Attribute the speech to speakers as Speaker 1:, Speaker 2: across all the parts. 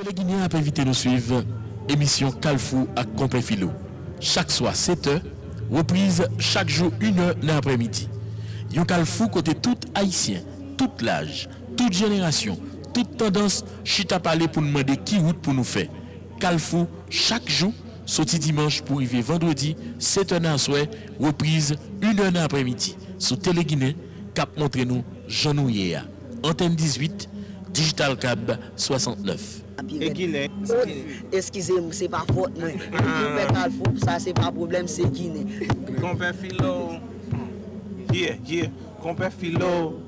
Speaker 1: Les Guinéens ont invité nous suivre émission Kalfou à Compé Philo. Chaque soir 7h, reprise chaque jour 1h dans l'après-midi. Yon Kalfou côté tout haïtien, toute l'âge, toute génération, toute tendance, chita parler pour nous demander qui route pour nous faire. Kalfou chaque jour, sorti dimanche pour arriver vendredi, 7h dans soir, reprise 1h dans l'après-midi. Sous Télé Guinée, cap montre nous Jean Nouyer. Antenne 18, Digital Cab 69.
Speaker 2: Excusez-moi, c'est pas faute, moi. Ça, c'est pas problème, c'est Guinée.
Speaker 3: Compère Philo. Compère Philo.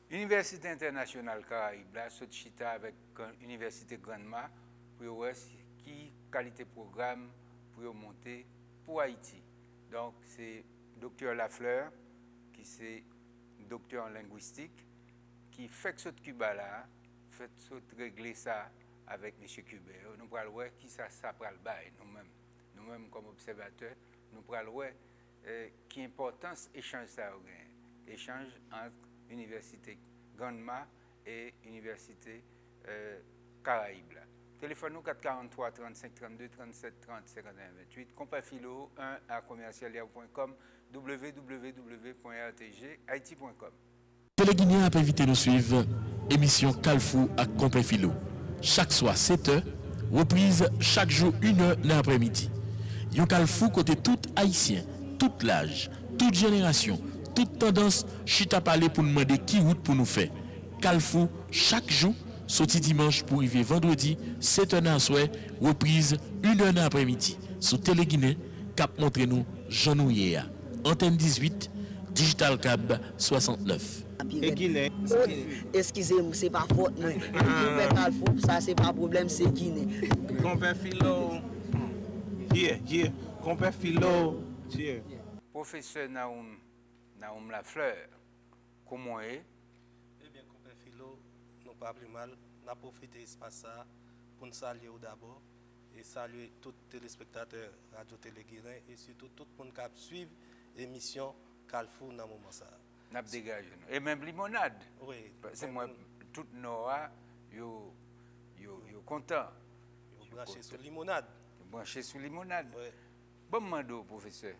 Speaker 4: Université internationale Caraïbes, là, Sochita avec l'Université Granma, pour voir qui qualité programme pour monter pour Haïti. Donc, c'est Dr Lafleur, qui c'est docteur en linguistique, qui fait que ce Cuba là, fait régler ça avec M. Kubert. Nous allons voir qui ça va le bail nous-mêmes comme observateurs, nous allons voir qui importance échange ça a échange entre l'université Granma et l'université Caraïbes. Téléphone nous 443 35 32 37 30 51 28. Compère Philo 1 à commercial.com www.rtghaiti.com.
Speaker 1: Les Guinéens ont invité nous suivre émission Kalfou à Compé Philo. Chaque soir 7h, reprise chaque jour 1h dans l'après-midi. Yon Kalfou côté tout haïtien, toute l'âge, toute génération, toute tendance, chita parler pour nous demander qui route pour nous faire. Kalfou chaque jour, sorti dimanche pour arriver vendredi, 7h dans soir, reprise 1h dans l'après-midi. Sous Télé Guinée, cap montre nous Jean Nouyer. Antenne 18, Digital Cab 69.
Speaker 2: Excusez-moi, c'est pas faute, moi. Ça, c'est pas problème, c'est Guinée.
Speaker 3: Compère Philo. Compère Philo.
Speaker 4: Professeur Naoum Lafleur, comment est?
Speaker 5: Eh bien, Compère Philo, nous pas plus mal. Nous avons profité de l'espace pour nous saluer d'abord et saluer tous les téléspectateurs Radio Télé Guinée et surtout tout le monde qui suit l'émission Kalfou dans le moment ça.
Speaker 4: N'a dégagé. Et même limonade.
Speaker 5: Oui.
Speaker 4: C'est moi, tout Noah, yo content.
Speaker 5: Yo branché sur limonade.
Speaker 4: Branché sur limonade.
Speaker 5: Oui.
Speaker 4: Bon mando, professeur.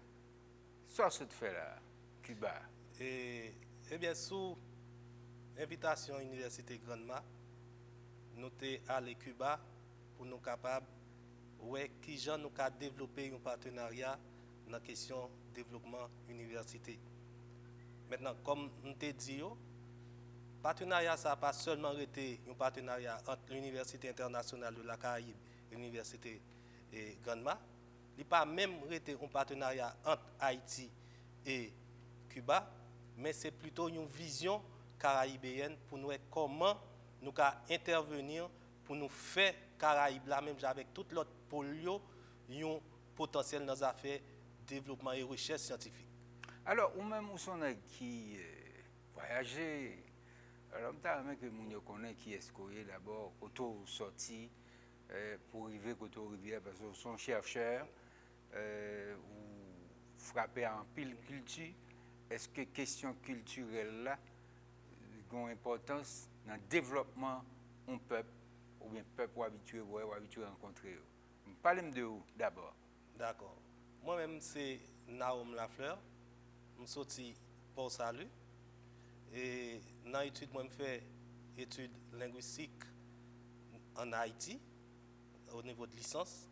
Speaker 4: Ça se fait là, Cuba.
Speaker 5: Eh bien, sous invitation à l'Université Granma, nous sommes allés à Cuba pour nous capables qui gens nous avons développé un partenariat dans la question développement université. Maintenant, comme nous t'ai dit, le partenariat, ça n'a pas seulement été un partenariat entre l'Université internationale de la Caraïbe et l'Université Granma, il n'a pas même été un partenariat entre Haïti et Cuba, mais c'est plutôt une vision caraïbéenne pour nous comment nous intervenir pour nous faire Caraïbes là, même avec tout l'autre polio, un potentiel dans les affaires développement et recherche scientifique.
Speaker 4: Alors, ou même où sont qui voyager, alors que nous connaissons qui est-ce qu'il d'abord, auto sorti pour arriver à rivière parce que son chercheur ou frapper en pile culture. Est-ce que question culturelle là a une importance dans le développement d'un peuple ou bien peuple habitué ou habitué à rencontrer? Parlez-moi de où d'abord.
Speaker 5: D'accord. Moi-même, c'est Naoum Lafleur. Je suis sorti pour salut. Et dans l'étude, moi, je fais études linguistiques en Haïti, au niveau de licence.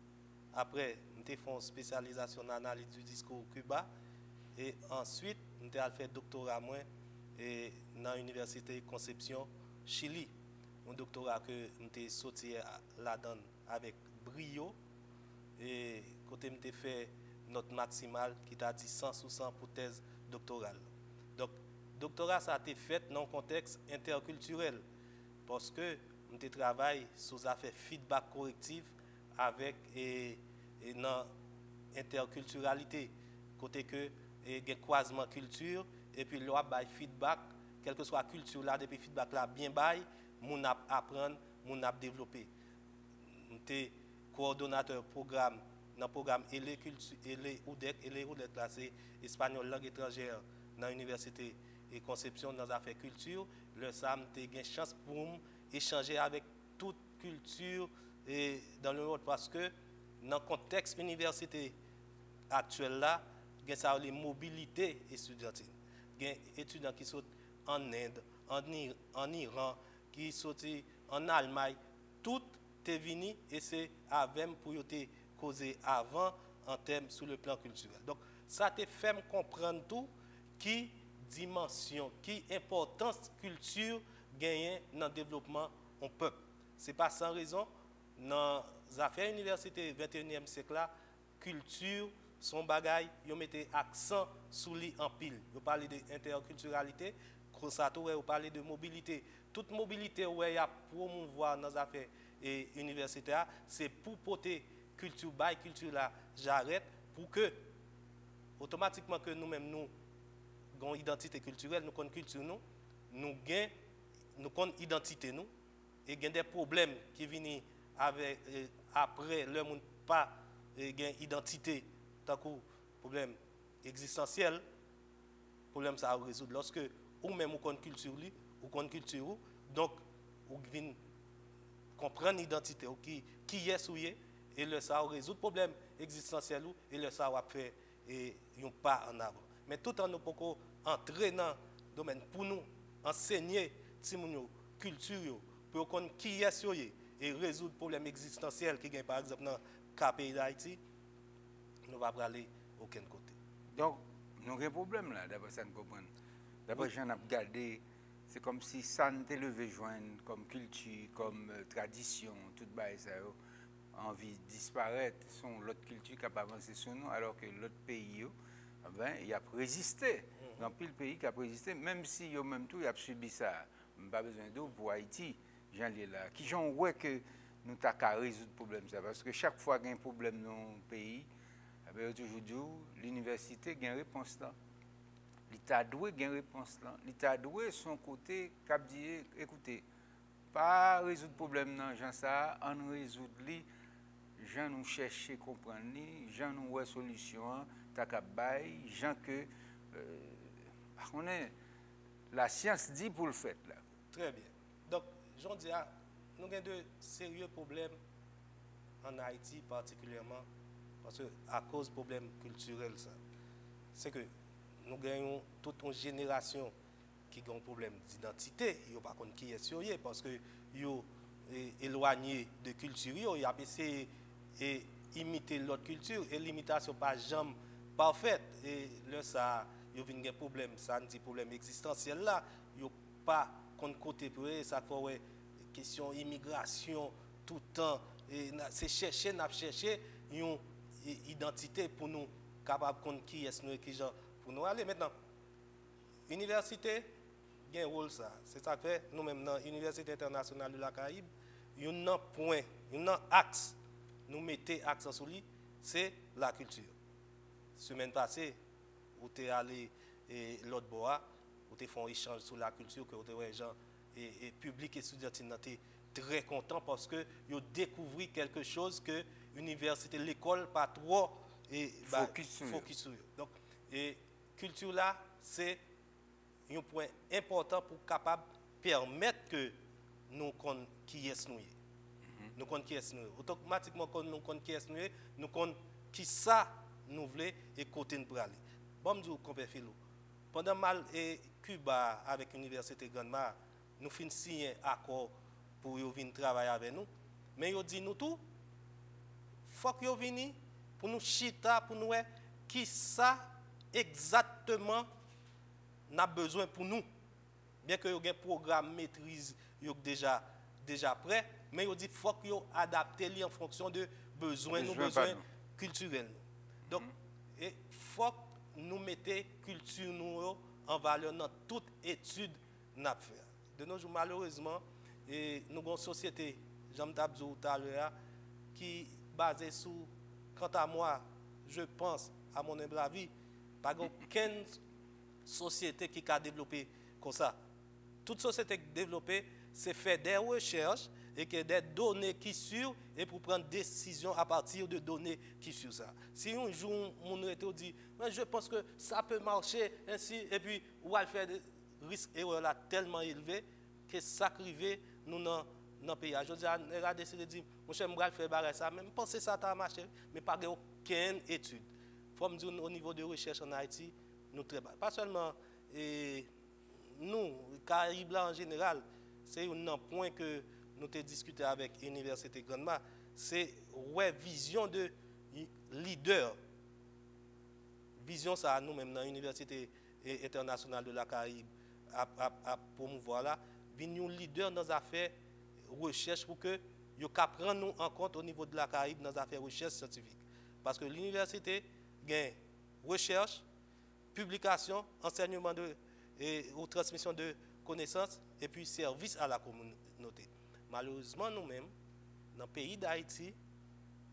Speaker 5: Après, je fais une spécialisation en analyse du discours au Cuba. Et ensuite, je fait doctorat moi, dans l'Université Conception, Chili. Un doctorat que je sorti là-dedans avec brio. Et côté je fait note maximale qui t'a dit 100 sur 100 pour thèse doctorale. Donc, doctorat, ça a été fait dans un contexte interculturel parce que je travaille sur affaires feedback correctif avec dans interculturalité. Côté que il y a croisement culture et puis là, feedback, quelle que soit la culture là, depuis feedback là, bien bail, mon apprendre, mon développer. Je coordonnateur programme dans le programme ELE-UDEC, classé espagnol langue étrangère dans l'université et conception dans les affaires culture. Le SAM a une chance pour échanger avec toute culture et dans le monde parce que dans le contexte université actuel là, il y a les mobilités étudiantines. Il y a des étudiants qui sont en Inde, en Iran, qui sont en Allemagne. Tout est venu et c'est avec pour te causer avant en termes sur le plan culturel. Donc ça te fait me comprendre tout qui dimension, qui importance culture gagne dans le développement du peuple. Ce n'est pas sans raison, dans les affaires université 21e siècle, là, culture, son bagage, ils mettent accent sur lui en pile. Ils parlent d'interculturalité, ils parlent de mobilité. Toute mobilité où il y a promouvoir dans les affaires universitaires, c'est pour porter culture, culture là, j'arrête, pour que, automatiquement que nous-mêmes, nous, avons une identité culturelle, nous connaissons culture, nous avons une identité, nous, et il y a des problèmes qui viennent avec, après le monde pas identité, tant que problème existentiel, problème ça à résoudre. Lorsque ou même on connaît culture, ou connaît culture, donc ou vient comprendre l'identité, qui est souillé, et le ça résout le problème existentiel, et le ça va faire un pas en avant. Mais tout en nous pouvons entrer dans le domaine pour nous enseigner la culture, pour qu'on qui est souillé et résoudre le problème existentiel qui est par exemple dans le pays d'Haïti, nous ne va pas aller aucun côté.
Speaker 4: Donc, nous avons un problème là, d'après ça, nous comprenons. D'après j'en ai regardé, c'est comme si ça ne levé joindre comme culture, comme tradition, tout ça envie de disparaître, sont l'autre culture qui a avancé sur nous, alors que l'autre pays, il a résisté. Dans pile pays qui a résisté, même si yo même tout, il a subi ça. Pas besoin d'eau pour Haïti, j'en ai là. Qui j'en vois que nous t'as qu'à résoudre le problème ça, parce que chaque fois qu'il y a un problème dans un pays, il toujours dit l'université a une réponse là. L'État doit une réponse là. L'État doit son côté cap dire écoutez, pas résoudre le problème dans gens ça, on résoudre li, gens nous chercher comprendre li, gens nous ouais solution, ta cap bail, gens que on est la science dit pour le fait là.
Speaker 5: Très bien. Donc, j'en dis, nous avons de sérieux problèmes en Haïti particulièrement, parce que à cause de problèmes culturels, c'est que nous gagnons toute une génération qui a un problème d'identité. Ils ne savent pas qui est sérieux parce que ils sont éloignés de culture. Ils ont essayé d'imiter l'autre culture et l'imitation pas jamais parfaite. Et là, ça, ils ont un problème, ça un problème existentiel là. Ils n'ont pas contre côté pour eux, ça fait question immigration tout le temps. C'est chercher une identité pour nous capable de qui est nous et qui genre pour nous aller maintenant. Université, il y a un rôle ça. C'est ça que fait nous-mêmes dans l'Université internationale de la Caraïbe, il y a un point, il y a un axe. Nous mettons accent sur lui, c'est la culture. Semaine passée, où tu es allé l'autre bois, où tu fait un échange sur la culture, que les gens et public et étudiantine étaient très contents parce que ils ont découvert quelque chose que l'université, l'école pas trop focus sur. Donc, et culture là, c'est un point important pour capable permettre que nous connaissions qui est nous. Nous connaissons qui est nous. Automatiquement, quand nous connaissons qui est nous, nous connaissons qui ça nous voulons et côté nous pour aller. Bon, je compère Philo. Pendant mal et Cuba avec l'université Granma, nous finissons signer un accord pour venir travailler avec nous. Mais ils disent nous tout, il faut qu'ils viennent pour nous chita, pour nous qui ça exactement n'a besoin pour nous. Bien que y ait un programme maîtrise déjà prêt, mais ils disent qu'il faut qu'ils adaptent en fonction de besoins culturels. Donc, il faut que nous mettions culture nous en valeur dans toute étude n'a fait. De nos jours, malheureusement, nous avons une société, j'aime dire tout à l'heure, qui est basée sur, quant à moi, je pense, à mon humble avis, pas aucune société qui a développé comme ça. Toute société développée, c'est faire des recherches et que des données qui sont et pour prendre des décisions à partir de données qui sont ça. Si un jour, mon réseau dit, je pense que ça peut marcher ainsi, et puis, on va faire des risques erreurs là tellement élevés que ça arrive nous dans le pays. Je dis, on a décidé de dire, mon cher, je vais faire ça, même penser ça a marché, mais pas aucune étude. Il faut me dire, au niveau de recherche en Haïti, nous très bas. Pas seulement nous, Caraïbes en général, c'est un point que nous avons discuté avec l'Université Grandma, c'est ouais, vision de leader. Vision ça nous-mêmes dans l'Université internationale de la Caraïbe à promouvoir là, nous leader dans les affaires recherche pour que nous prenions nous en compte au niveau de la Caraïbe dans les affaires recherche scientifique. Parce que l'université gagne recherche, publication, enseignement ou transmission de connaissances et puis service à la communauté. Malheureusement, nous-mêmes, dans le pays d'Haïti,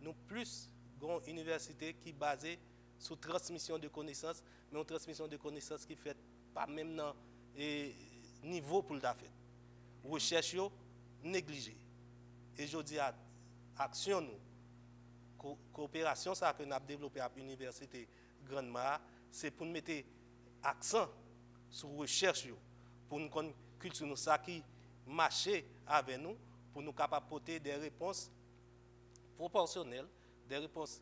Speaker 5: nous plus une université qui est basée sur transmission de connaissances, mais une transmission de connaissances qui ne fait pas même dans le niveau pour le faire. Recherche négligée. Et je dis à action, nous, coopération ça que nous avons développée à l'Université Grandma, c'est pour nous mettre accent sur la recherche, pour nous culture ça qui marche avec nous, pour nous capables porter des réponses proportionnelles, des réponses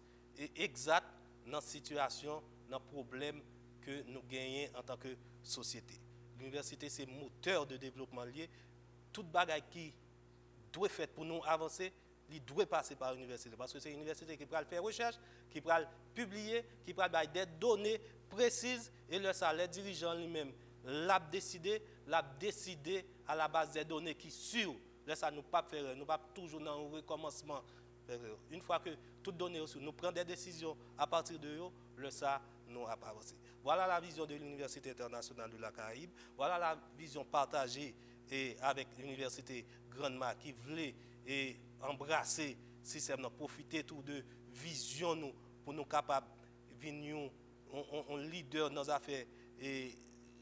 Speaker 5: exactes dans la situation, dans le problème que nous gagnons en tant que société. L'université, c'est moteur de développement lié. Toute bagaille qui doit être faite pour nous avancer, il doit passer par l'université. Parce que c'est l'université qui va faire recherche, qui va publier, qui va donner des données précises et le salaire dirigeant lui-même l'a décidé à la base des données qui sont sûres. Là, ça nous pas faire, nous pas toujours dans un recommencement. Une fois que toutes données sont, nous prenons des décisions à partir de eux, le ça nous a pas avancé. Voilà la vision de l'Université internationale de la Caraïbe. Voilà la vision partagée avec l'Université Grandma qui voulait embrasser le système, profiter tout de vision nous, pour nous capables de venir un leader dans les affaires et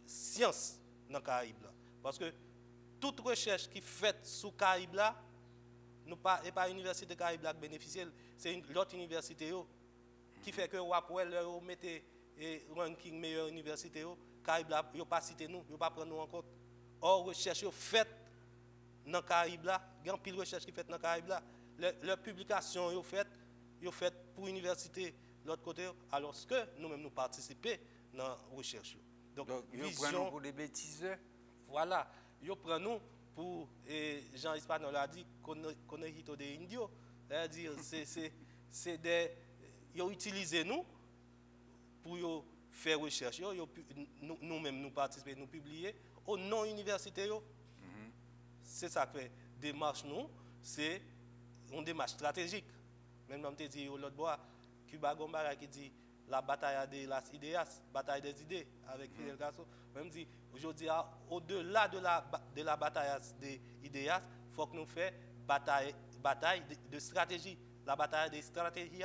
Speaker 5: sciences dans la Caraïbe. Parce que toute recherche qui est faite sous Caraïbe là, nous pas l'Université Caraïbe qui bénéficie, c'est l'autre université qui fait que vous mettez ranking meilleure université, Caraïbe là, vous pas cité nous, vous pas prendre nous en compte. Or, recherche faite dans Caraïbe là, il y a une pile de recherche qui est faite dans Caraïbe là, leur publication est faite pour l'université de l'autre côté, alors que nous-mêmes nous participons dans la recherche. Donc
Speaker 4: ils prennent nous pour des bêtises.
Speaker 5: Voilà, ils prennent nous pour, Jean Hispanol a dit, conejito de indio, c'est-à-dire, c'est des, ils ont utilisé nous pour faire recherche, nous-mêmes nous participons, nous publier au nom université. C'est ça que fait démarche nous, c'est une démarche stratégique. Même si je dis l'autre bois, Cuba Gombara qui dit la bataille des idéas, bataille des idées avec Fidel Castro. Même dit aujourd'hui, au-delà de la bataille des idéas, il faut que nous fassions bataille de stratégie, la bataille des stratégies.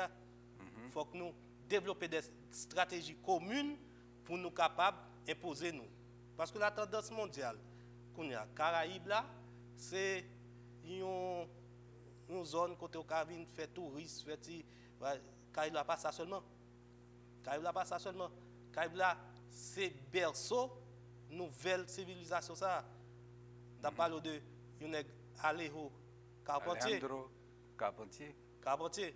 Speaker 5: Il faut que nous développions des stratégies communes pour nous capables d'imposer nous. Parce que la tendance mondiale, qu'on a Caraïbes là, c'est une zone côté au Caraïbes fait tourisme, fait Caraïbes là pas ça seulement. Caraïbes là pas ça seulement. Caraïbes là c'est berceau nouvelle civilisation ça. On parle de Alejo Carpentier. Carpentier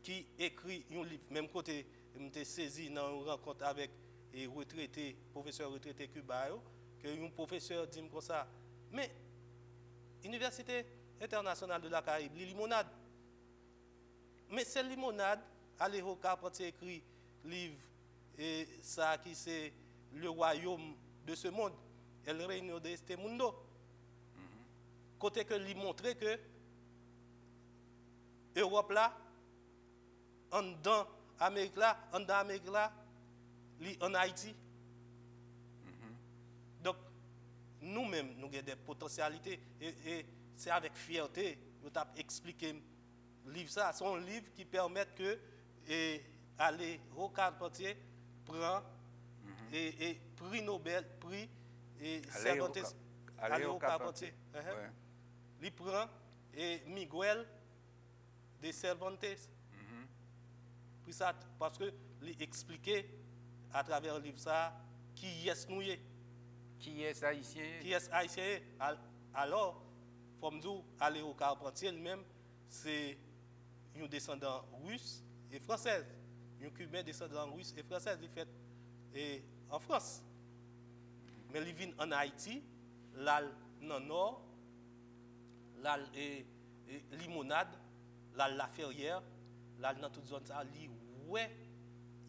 Speaker 5: qui écrit un livre même côté m'était saisi dans une rencontre avec et retraité, professeur retraité Cuba, que un professeur dit comme ça. Mais l'Université internationale de la Caraïbe, limonade. Mais cette limonade, Alejo Carpentier écrit livre et ça qui c'est le royaume de ce monde, El Reino de este mundo. Côté que lui montrait que Europe là, en dans Amérique là, en Haïti. Donc, nous-mêmes, nous avons des potentialités et c'est avec fierté que nous avons expliqué le livre. Ça, c'est un livre qui permet que aller au Carpentier prend et prix Nobel, prix Cervantes, aller au Carpentier. Il prend et Miguel de Cervantes. Ça, parce que expliquer à travers le livre ça qui est nous.
Speaker 4: Qui est haïtien.
Speaker 5: Qui est haïtien. Alors, faut me dire, aller au Carpentier, lui-même, c'est un descendant russe et français. Un cubain descendant russe et français, il fait en France. Mais il vient en Haïti, là, dans le nord, là, limonade, là, la ferrière, là, dans toute zone, ça, il ouais,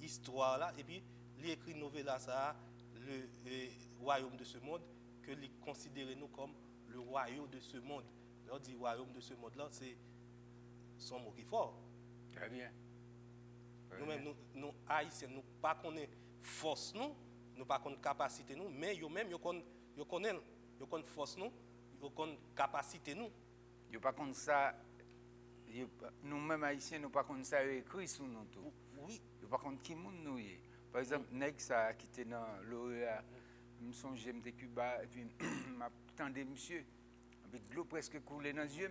Speaker 5: histoire là, et puis, il écrit une nouvelle là, ça, le royaume de ce monde, que il considère nous comme le royaume de ce monde. On dit royaume de ce monde-là, c'est son mot qui est fort.
Speaker 4: Très bien.
Speaker 5: Nous-mêmes, nous Haïtiens, nous pas connaissons force nous, nous pas connaissons capacité nous, mais eux-mêmes, ils connaissent force nous, ils connaissent capacité nous.
Speaker 4: Yo pas comme ça, nous-mêmes Haïtiens, nous pas comme ça écrit sur nous tout.
Speaker 5: Oui.
Speaker 4: Yo pas comme qui monde nous y. Par exemple, nèg ça qui était dans l'OEA, me songe j'aime de Cuba et puis m'attendais monsieur avec de l'eau presque coulée dans les yeux,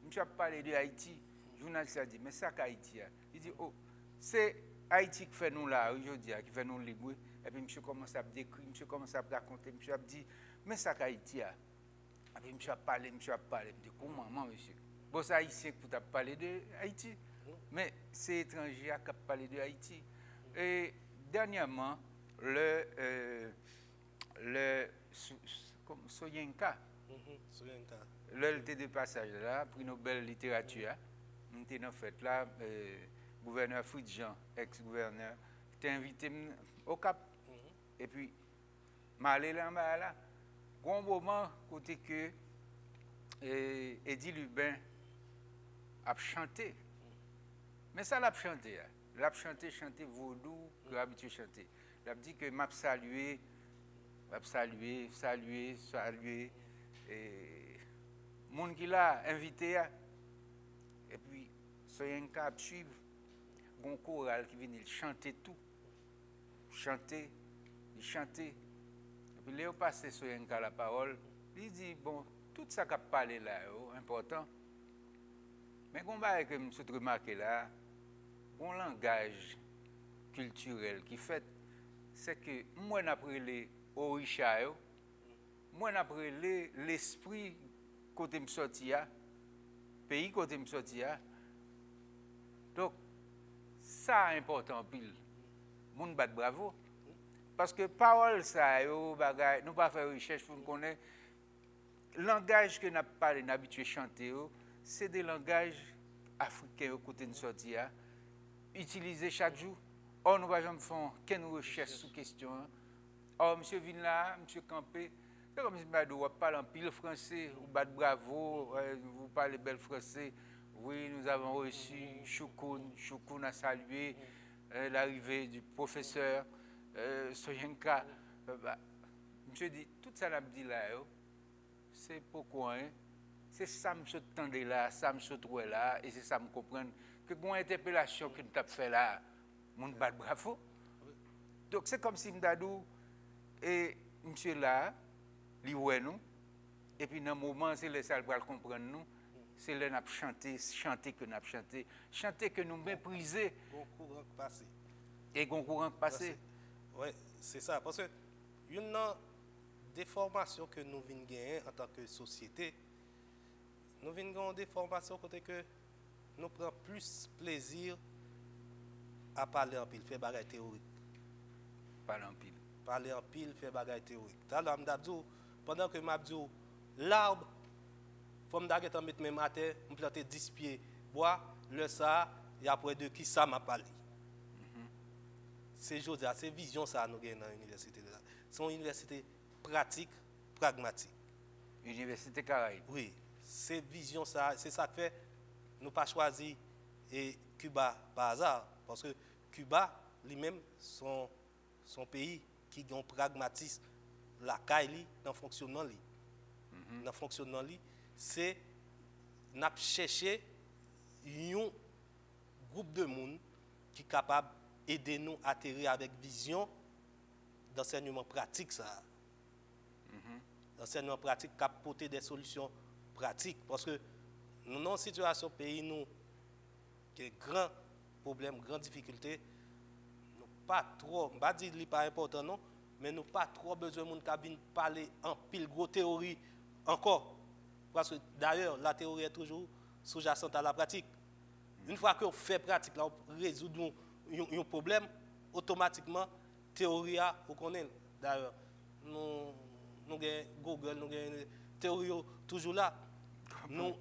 Speaker 4: monsieur a parlé de Haïti. Le journaliste a dit mais ça qu'Haïti a. Il dit oh, c'est Haïti qui fait nous là aujourd'hui, qui fait nous libre. Et puis monsieur commence à décrire, monsieur commence à raconter, monsieur a dit mais ça qu'Haïti a. Et puis monsieur a parlé, je dis comment monsieur. Bon c'est haïtien pour t'a parler de Haïti. Mais c'est étranger qui a parlé de Haïti. Et dernièrement le Soyenka, le était de passage là, prix Nobel littérature, on était dans fête là, gouverneur Fridjean, ex-gouverneur, t'ai invité au Cap. Et puis, m'aller là-bas là, bon moment côté que Eddie Lubin a chanté. Mais ça l'a chanté, l'a chanté vaudou, que habitué chanter. Il a dit que m'a salué, et monde qui l'a invité et puis Soyenka suivre bon choral qui vient chanter tout, chanter et puis Léo passe Soyenka la parole, il dit bon tout ça qu'a parlé là important, mais qu'on va que me suis remarqué là, bon langage culturel qui fait c'est que moi n'après les Orisha, moi n'après l'esprit côté me sorti pays côté me sorti donc ça important pile moun bat bravo parce que parole ça yo bagay nous pas faire recherche pour connaître langage que n'a parlé n'habitué chanter c'est des langages africains côté me sorti utiliser chaque jour. Or, nous ne faisons pas qu'une recherche sous question. Or, monsieur vient là, monsieur campé, c'est comme si vous parlez en pile français, vous battez bravo, vous parlez bel français. Oui, nous avons reçu Choukoun a salué l'arrivée du professeur Soyenka. Monsieur dit, tout ça, l'a dit là, c'est pourquoi, c'est ça, monsieur tendez là, ça, monsieur trouve là, et c'est ça, me comprendre que une interpellation que nous avons fait là, mon bat bravo. Donc c'est comme si Mdadou et monsieur là, li wè nous, et puis dans le moment, c'est le salle pour comprendre nous, c'est le n'a chanté que n'a chanté que nous mépriser.
Speaker 5: Bon courant passé.
Speaker 4: Et bon courant passé.
Speaker 5: Oui, c'est ça. Parce que une déformation que nous venons gagner en tant que société, nous venons gagner des formations côté que nous prenons plus plaisir à parler en pile, faire bagaille théorique.
Speaker 4: Parler en pile.
Speaker 5: Parler en pile, faire bagaille théorique. Alors, pendant que je dis l'arbre, il faut que je mette mes matins, je plante 10 pieds bois, le ça, et après de qui ça m'a parlé. C'est aujourd'hui, c'est vision ça nous gagnons dans l'université. C'est une université pratique, pragmatique.
Speaker 4: Université Caraïbe.
Speaker 5: Oui, c'est vision ça, c'est ça que fait nous pas choisi Cuba par hasard parce que Cuba lui-même son pays qui a un pragmatisme la caille dans le fonctionnement li. Dans le fonctionnement li, c'est n'a chercher un groupe de monde qui est capable d'aider nous à atterrir avec vision d'enseignement pratique ça. L'enseignement pratique qui apporter des solutions pratiques parce que nous avons une situation pays nous qui est grand problème, grande difficulté. Nous pas trop, je ne vais pas dire que ce n'est pas important non, mais nous pas trop besoin de monde qui parler en pile gros théorie encore. Parce que d'ailleurs, la théorie est toujours sous-jacente à la pratique. Une fois qu'on fait pratique, là, on résout un problème, automatiquement, théorie, on connaît. D'ailleurs, nous avons Google, nous avons théorie toujours là. Nous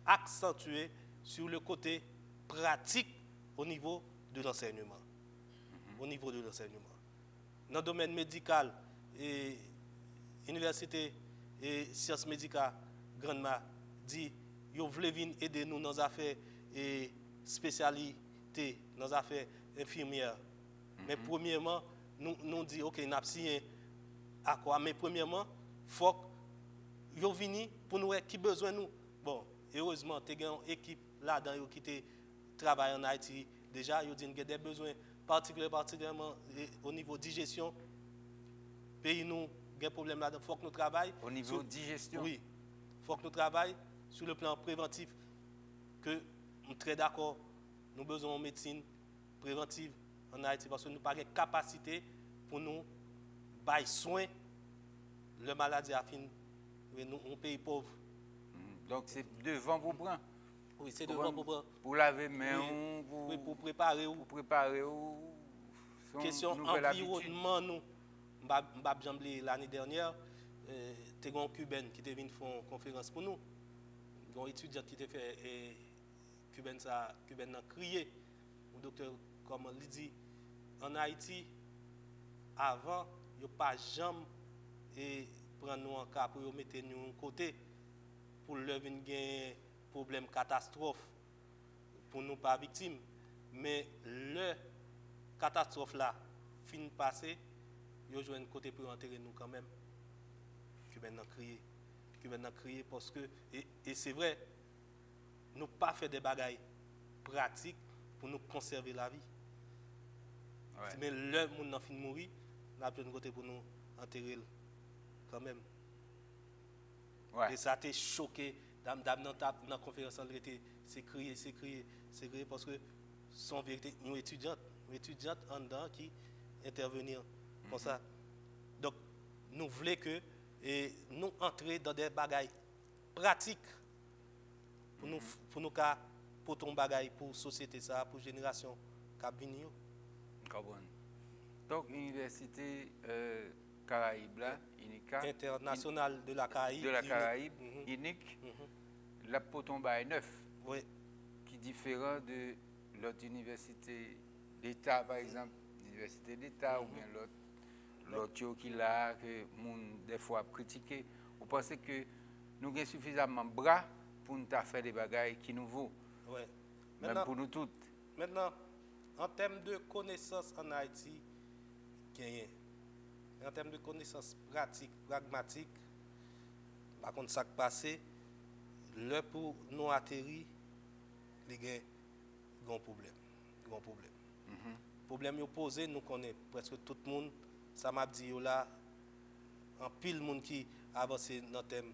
Speaker 5: accentuer sur le côté pratique au niveau de l'enseignement. Au niveau de l'enseignement. Dans le domaine médical, et université et sciences médicales, Grandma dit, vous voulez venir aider nous dans les affaires et spécialités, dans les affaires infirmières. Mais premièrement, nous disons, ok, nous avons signé à quoi? Mais premièrement, il faut que vous veniez pour nous qui besoin nous. Bon, heureusement, tu as une équipe là-dedans qui travaille en Haïti. Déjà, ils disent qu'il y a des besoins particulièrement au niveau de digestion. Pays nous, il y a des problèmes là-dedans. Il faut que nous travaillions.
Speaker 4: Au niveau de digestion?
Speaker 5: Oui. Il faut que nous travaillions sur le plan préventif. Que nous sommes très d'accord, nous avons besoin de médecine préventive en Haïti parce que nous n'avons pas de capacité pour nous bailler soin de la maladie à fin. Nous, un pays pauvre.
Speaker 4: Donc c'est devant vos bras.
Speaker 5: Oui, c'est devant vos bras.
Speaker 4: Pour laver main,
Speaker 5: oui, pour préparer.
Speaker 4: Pour préparer.
Speaker 5: Question environnement, nous. L'année dernière, tu as un Cubain qui est venu faire une conférence pour nous. Un étudiant qui a fait Cubain a crié. Le docteur, comme il dit, en Haïti, avant, il n'y a pas jamais prendre nous en cas pour mettre nous de côté pour lever un problème catastrophe pour nous pas victimes. Mais le catastrophe là, fin de passer, il y a un côté pour enterrer nous quand même. Cubain a crié parce que, et c'est vrai, nous pas fait des bagailles pratiques pour nous conserver la vie. Ouais. Mais le monde a fini de mourir, nous avons un côté pour nous enterrer quand même. Ouais. Et ça a été choqué. Dans la conférence, c'est crié parce que son vérité, nous étudiantes en dedans qui intervenir comme ça. Donc, nous voulons que nous entrions dans des bagailles pratiques pour nous pour ton bagaille pour la société, ça, pour la génération qui va venir.
Speaker 4: Donc, l'université Caraïbe, là,
Speaker 5: internationale de la Caraïbe,
Speaker 4: unique, la Potomba est neuf,
Speaker 5: oui.
Speaker 4: Qui est différent de l'autre université d'État, par exemple, l'université d'État ou bien l'autre qui là, que monde des fois critiqué. Vous pensez que nous avons suffisamment de bras pour nous faire des bagailles qui nous vaut,
Speaker 5: ouais.
Speaker 4: Même pour nous toutes.
Speaker 5: Maintenant, en termes de connaissances en Haïti, en termes de connaissances pratiques, pragmatiques, par contre, ça qui passe, le pour nous atterrir, il y a un problème. Le problème est posé, nous connaissons presque tout le monde. Ça m'a dit là, en pile de monde qui avance dans le thème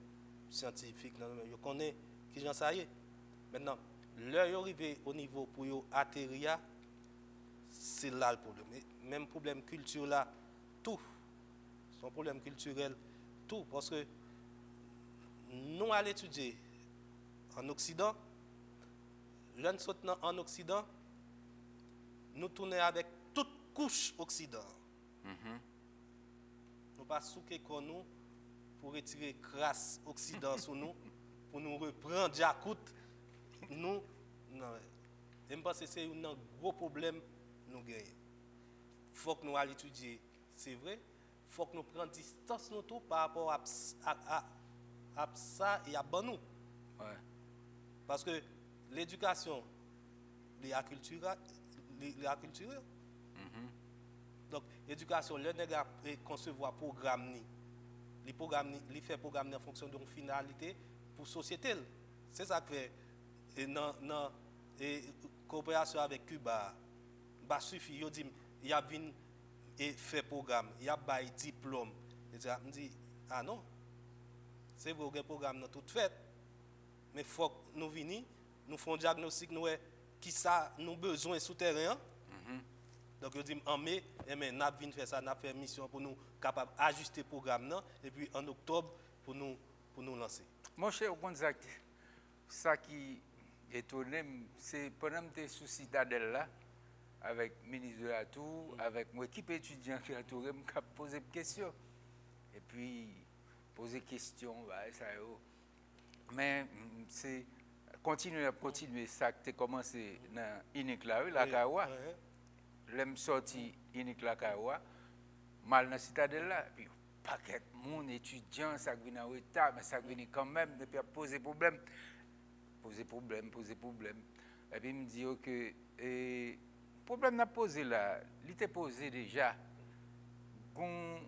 Speaker 5: scientifique, je connais qui j'en sais. Maintenant, l'heure arrivé au niveau pour atterrir, c'est là le problème. Même problème culturel là, tout. Son problème culturel, tout. Parce que nous allons étudier en Occident, l'un sautant en Occident, nous tournons avec toute couche Occident. Nous pas souquer comme nous pour retirer crasse Occident sur nous, pour nous reprendre Jacout. Nous, non. Je pense que c'est un gros problème nous gagnons. Il faut que nous allions étudier, c'est vrai. Il faut que nous prenions distance nous tout par rapport à ça et à nous.
Speaker 4: Ouais.
Speaker 5: Parce que l'éducation, la culture. Donc, l'éducation, le nègre concevoir programme, il fait programme en fonction d'une finalité pour la société. C'est ça que fait. Dans la coopération avec Cuba, il suffit, il y a fait programme, il y a un diplôme. Je dis, ah non, c'est vrai que programme dans toute fait. Mais il faut que nous venions, nous faisons un diagnostic, nous qui ça nous besoin souterrain. Donc je dis en mai, nous avons fait ça, nous avons fait une mission pour nous capables d'ajuster le programme et puis en octobre pour nous lancer.
Speaker 4: Mon cher, ça qui est étonné, c'est pendant que j'étais sous Citadelle là, avec le ministre de la Tour, avec mon équipe étudiante qui a touré, je me posé des questions. Et puis, poser des questions, bah, ça y est. Mais c'est continuer, ça qui a commencé dans Inikla, la Kawa. L'aime sorti Inikla Kawa, mal dans la Citadelle là. Puis, paquet de monde, étudiants, ça vient en retard, mais ça vient quand même, depuis poser problème. Poser problème. Et puis, il me dit que le problème n'a posé là, il était posé déjà. Un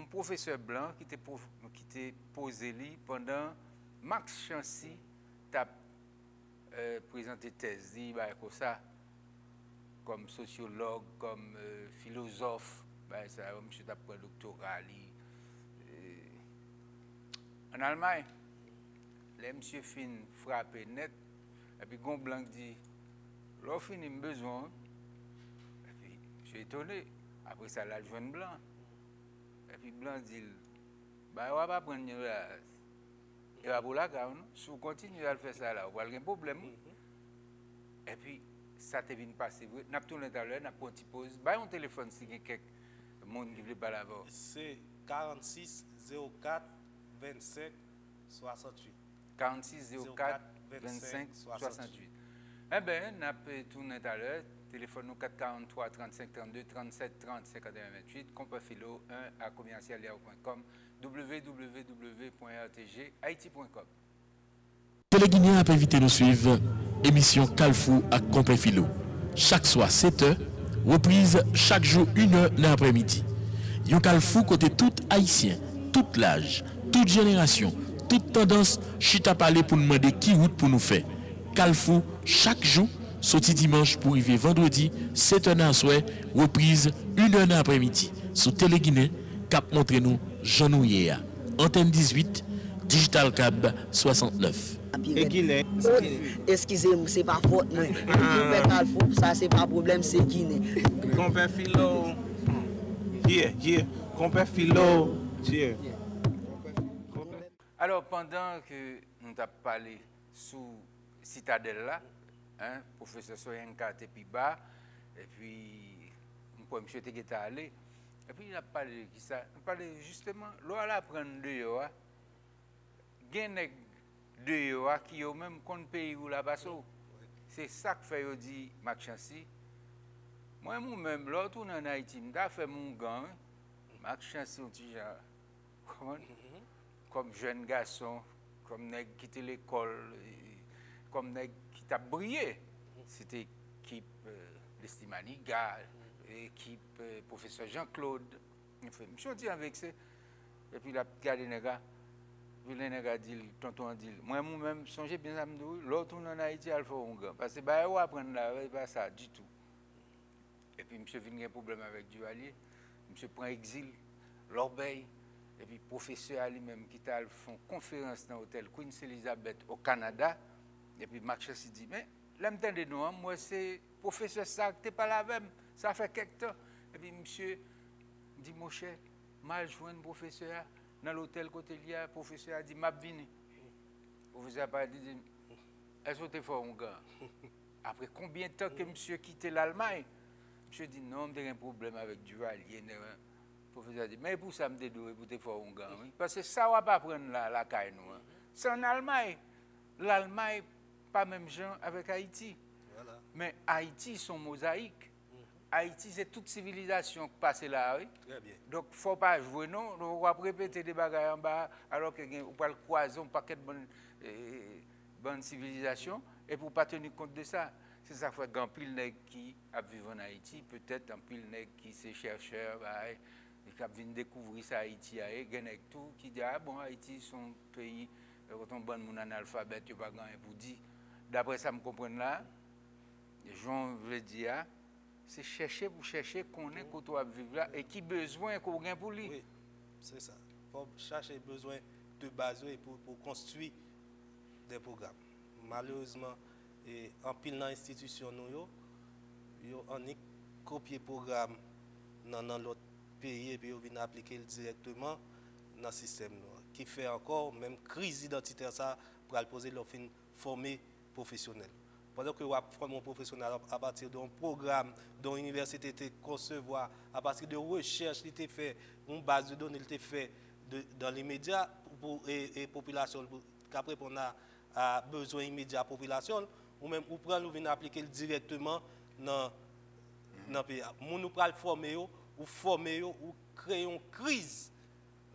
Speaker 4: professeur blanc qui était posé lui pendant Max Chancy a présenté thèse, comme ça, comme sociologue, comme philosophe, ça, monsieur a pris un doctorat. En Allemagne, les monsieur fin frappé net, et puis Gon Blanc dit, l'on finit besoin, et puis je suis étonné, après ça, la jeune Blanc. Et puis Blanc dit, bah, on va pas prendre là, il va pour la gamme, si vous continuez à faire ça là, vous avez un problème. Et puis, ça te vient passer, nous avons tourné tout à l'heure, nous avons une petite pause, bah, un téléphone si il y a quelqu'un qui veut pas l'avoir.
Speaker 5: C'est 46 04 25 68.
Speaker 4: 46 04 25 68. Eh bien, nous avons tourné tout à l'heure, téléphone nous 443 35 32 37 30 51 28, compafilo 1 à commercial.com, www.rtghaiti.com.
Speaker 1: Télé Guinéen a invité nous suivre émission Kalfou à Complet Philo. Chaque soir 7h, reprise chaque jour 1h dans l'après-midi. Yon Kalfou côté tout haïtien, tout l'âge, toute génération, toute tendance, chita parler pour nous demander qui route pour nous faire. Kalfou chaque jour, sorti dimanche pour arriver vendredi, 7h dans soir, reprise 1h dans l'après-midi. Sous Télé Guinéen, cap montre nous Jean Nouyer. Antenne 18, Digital Cab 69.
Speaker 3: Et Guinée.
Speaker 2: Excusez-moi, c'est pas faute, moi. Kalfou, ça c'est pas problème, c'est Guinée.
Speaker 3: Compère Philo. Compère Philo.
Speaker 4: Alors, pendant que nous avons parlé sous Citadelle là, professeur Soyenka était plus bas, et puis, monsieur était allé, et puis il a parlé de ça. Il a parlé justement, l'eau à la prendre dehors, il y a des dehors qui ont même compte pays où la bas. C'est ça que fait dit Max Chancy. Moi-même, l'autre en Haïti, je fait mon gang, Max Chancy, comme jeune garçon, comme nèg qui était l'école, comme nèg qui t'a brillé. C'était l'équipe d'Estimaniga, l'équipe professeur Jean-Claude. Enfin, je dis avec ça. Et puis la gars les nègres, puis les nègres dit, tonton dit, moi-même, songez bien à me dire, l'autre en Haïti, il faut un gars. Parce que bah, on apprendre là, pas ça du tout. Et puis monsieur vient un problème avec Duvalier, monsieur prend exil, l'orbeille. Et puis, le professeur lui-même qui a fait une conférence dans l'hôtel Queen Elizabeth au Canada. Et puis, Max Chancy dit, mais l'entendez nous, moi, c'est professeur ça, tu n'es pas là même, ça fait quelque temps. Et puis, monsieur dit, mon cher, mal joué un professeur dans l'hôtel côté lié, le professeur a dit, m'a vini. Le professeur a dit, est-ce que tu es fort, mon gars? Après combien de temps que monsieur quitté l'Allemagne? Monsieur dit, non, j'ai un problème avec Duvalier. Le professeur a dit, mais pour ça, je me doué pour te faire un gars. Parce que ça ne va pas prendre la caille. C'est en Allemagne. L'Allemagne, pas même gens avec Haïti. Voilà. Mais Haïti, sont mosaïques. Haïti, c'est toute civilisation qui passe là. Oui? Très bien. Donc, il ne faut pas jouer, non. On va répéter des bagages en bas, alors qu'on va le croiser un paquet de bonnes civilisations, et pour ne pas tenir compte de ça. C'est ça qui fait qu'un pile nègre qui a vécu en Haïti, peut-être un pile nègre qui s'est chercheur, qui a venu découvrir ça Haïti, il y a tout qui dit, ah bon, Haïti, son pays, quand on bon mon analphabète, il n'y a pas grand pour dire. D'après ça, je comprends là, Jean veut dire, c'est chercher pour chercher qu'on est quand on va vivre là, et qui besoin qu'on gagne pour lui.
Speaker 5: Oui, c'est ça. Il faut chercher besoin de base pour construire des programmes. Malheureusement, en pile dans l'institution, on a copié le programme dans l'autre pays et puis on vient appliquer directement dans le système. qui fait encore, même crise identitaire, ça, pour aller poser leur fin formé professionnel. Pendant que vous formez un professionnel à partir d'un programme dont l'université était concevoir, à partir de recherche qui était fait, une base de données qui était fait dans les médias et population, qu'après on a besoin immédiat de la population, ou même ou prendre ou venir appliquer directement dans le pays. Nous prenons former ou former ou créer une crise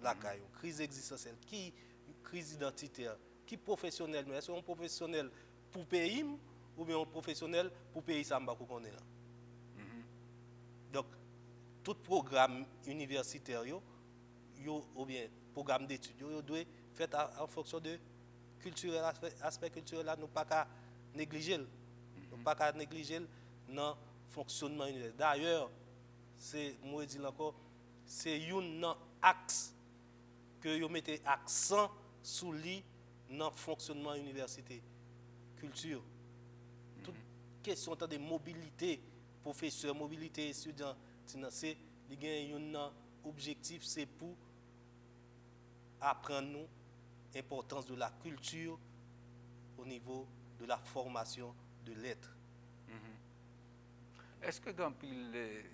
Speaker 5: la caille, crise existentielle, qui crise identitaire, qui professionnel, est-ce un professionnel pour pays ou bien un professionnel pour pays samba qu'on est là. Donc tout programme universitaire ou bien programme d'études doit fait en fonction de culturel, aspect culturel là, nous pas qu'à négliger, nous pas qu'à négliger dans fonctionnement universitaire. D'ailleurs, c'est moi dis encore, c'est un axe que vous mettez accent sur lui dans le fonctionnement université, culture. Toute question de mobilité, professeur, mobilité étudiant, c'est un objectif, c'est pour apprendre nous l'importance de la culture au niveau de la formation de l'être.
Speaker 4: Est-ce que dans pile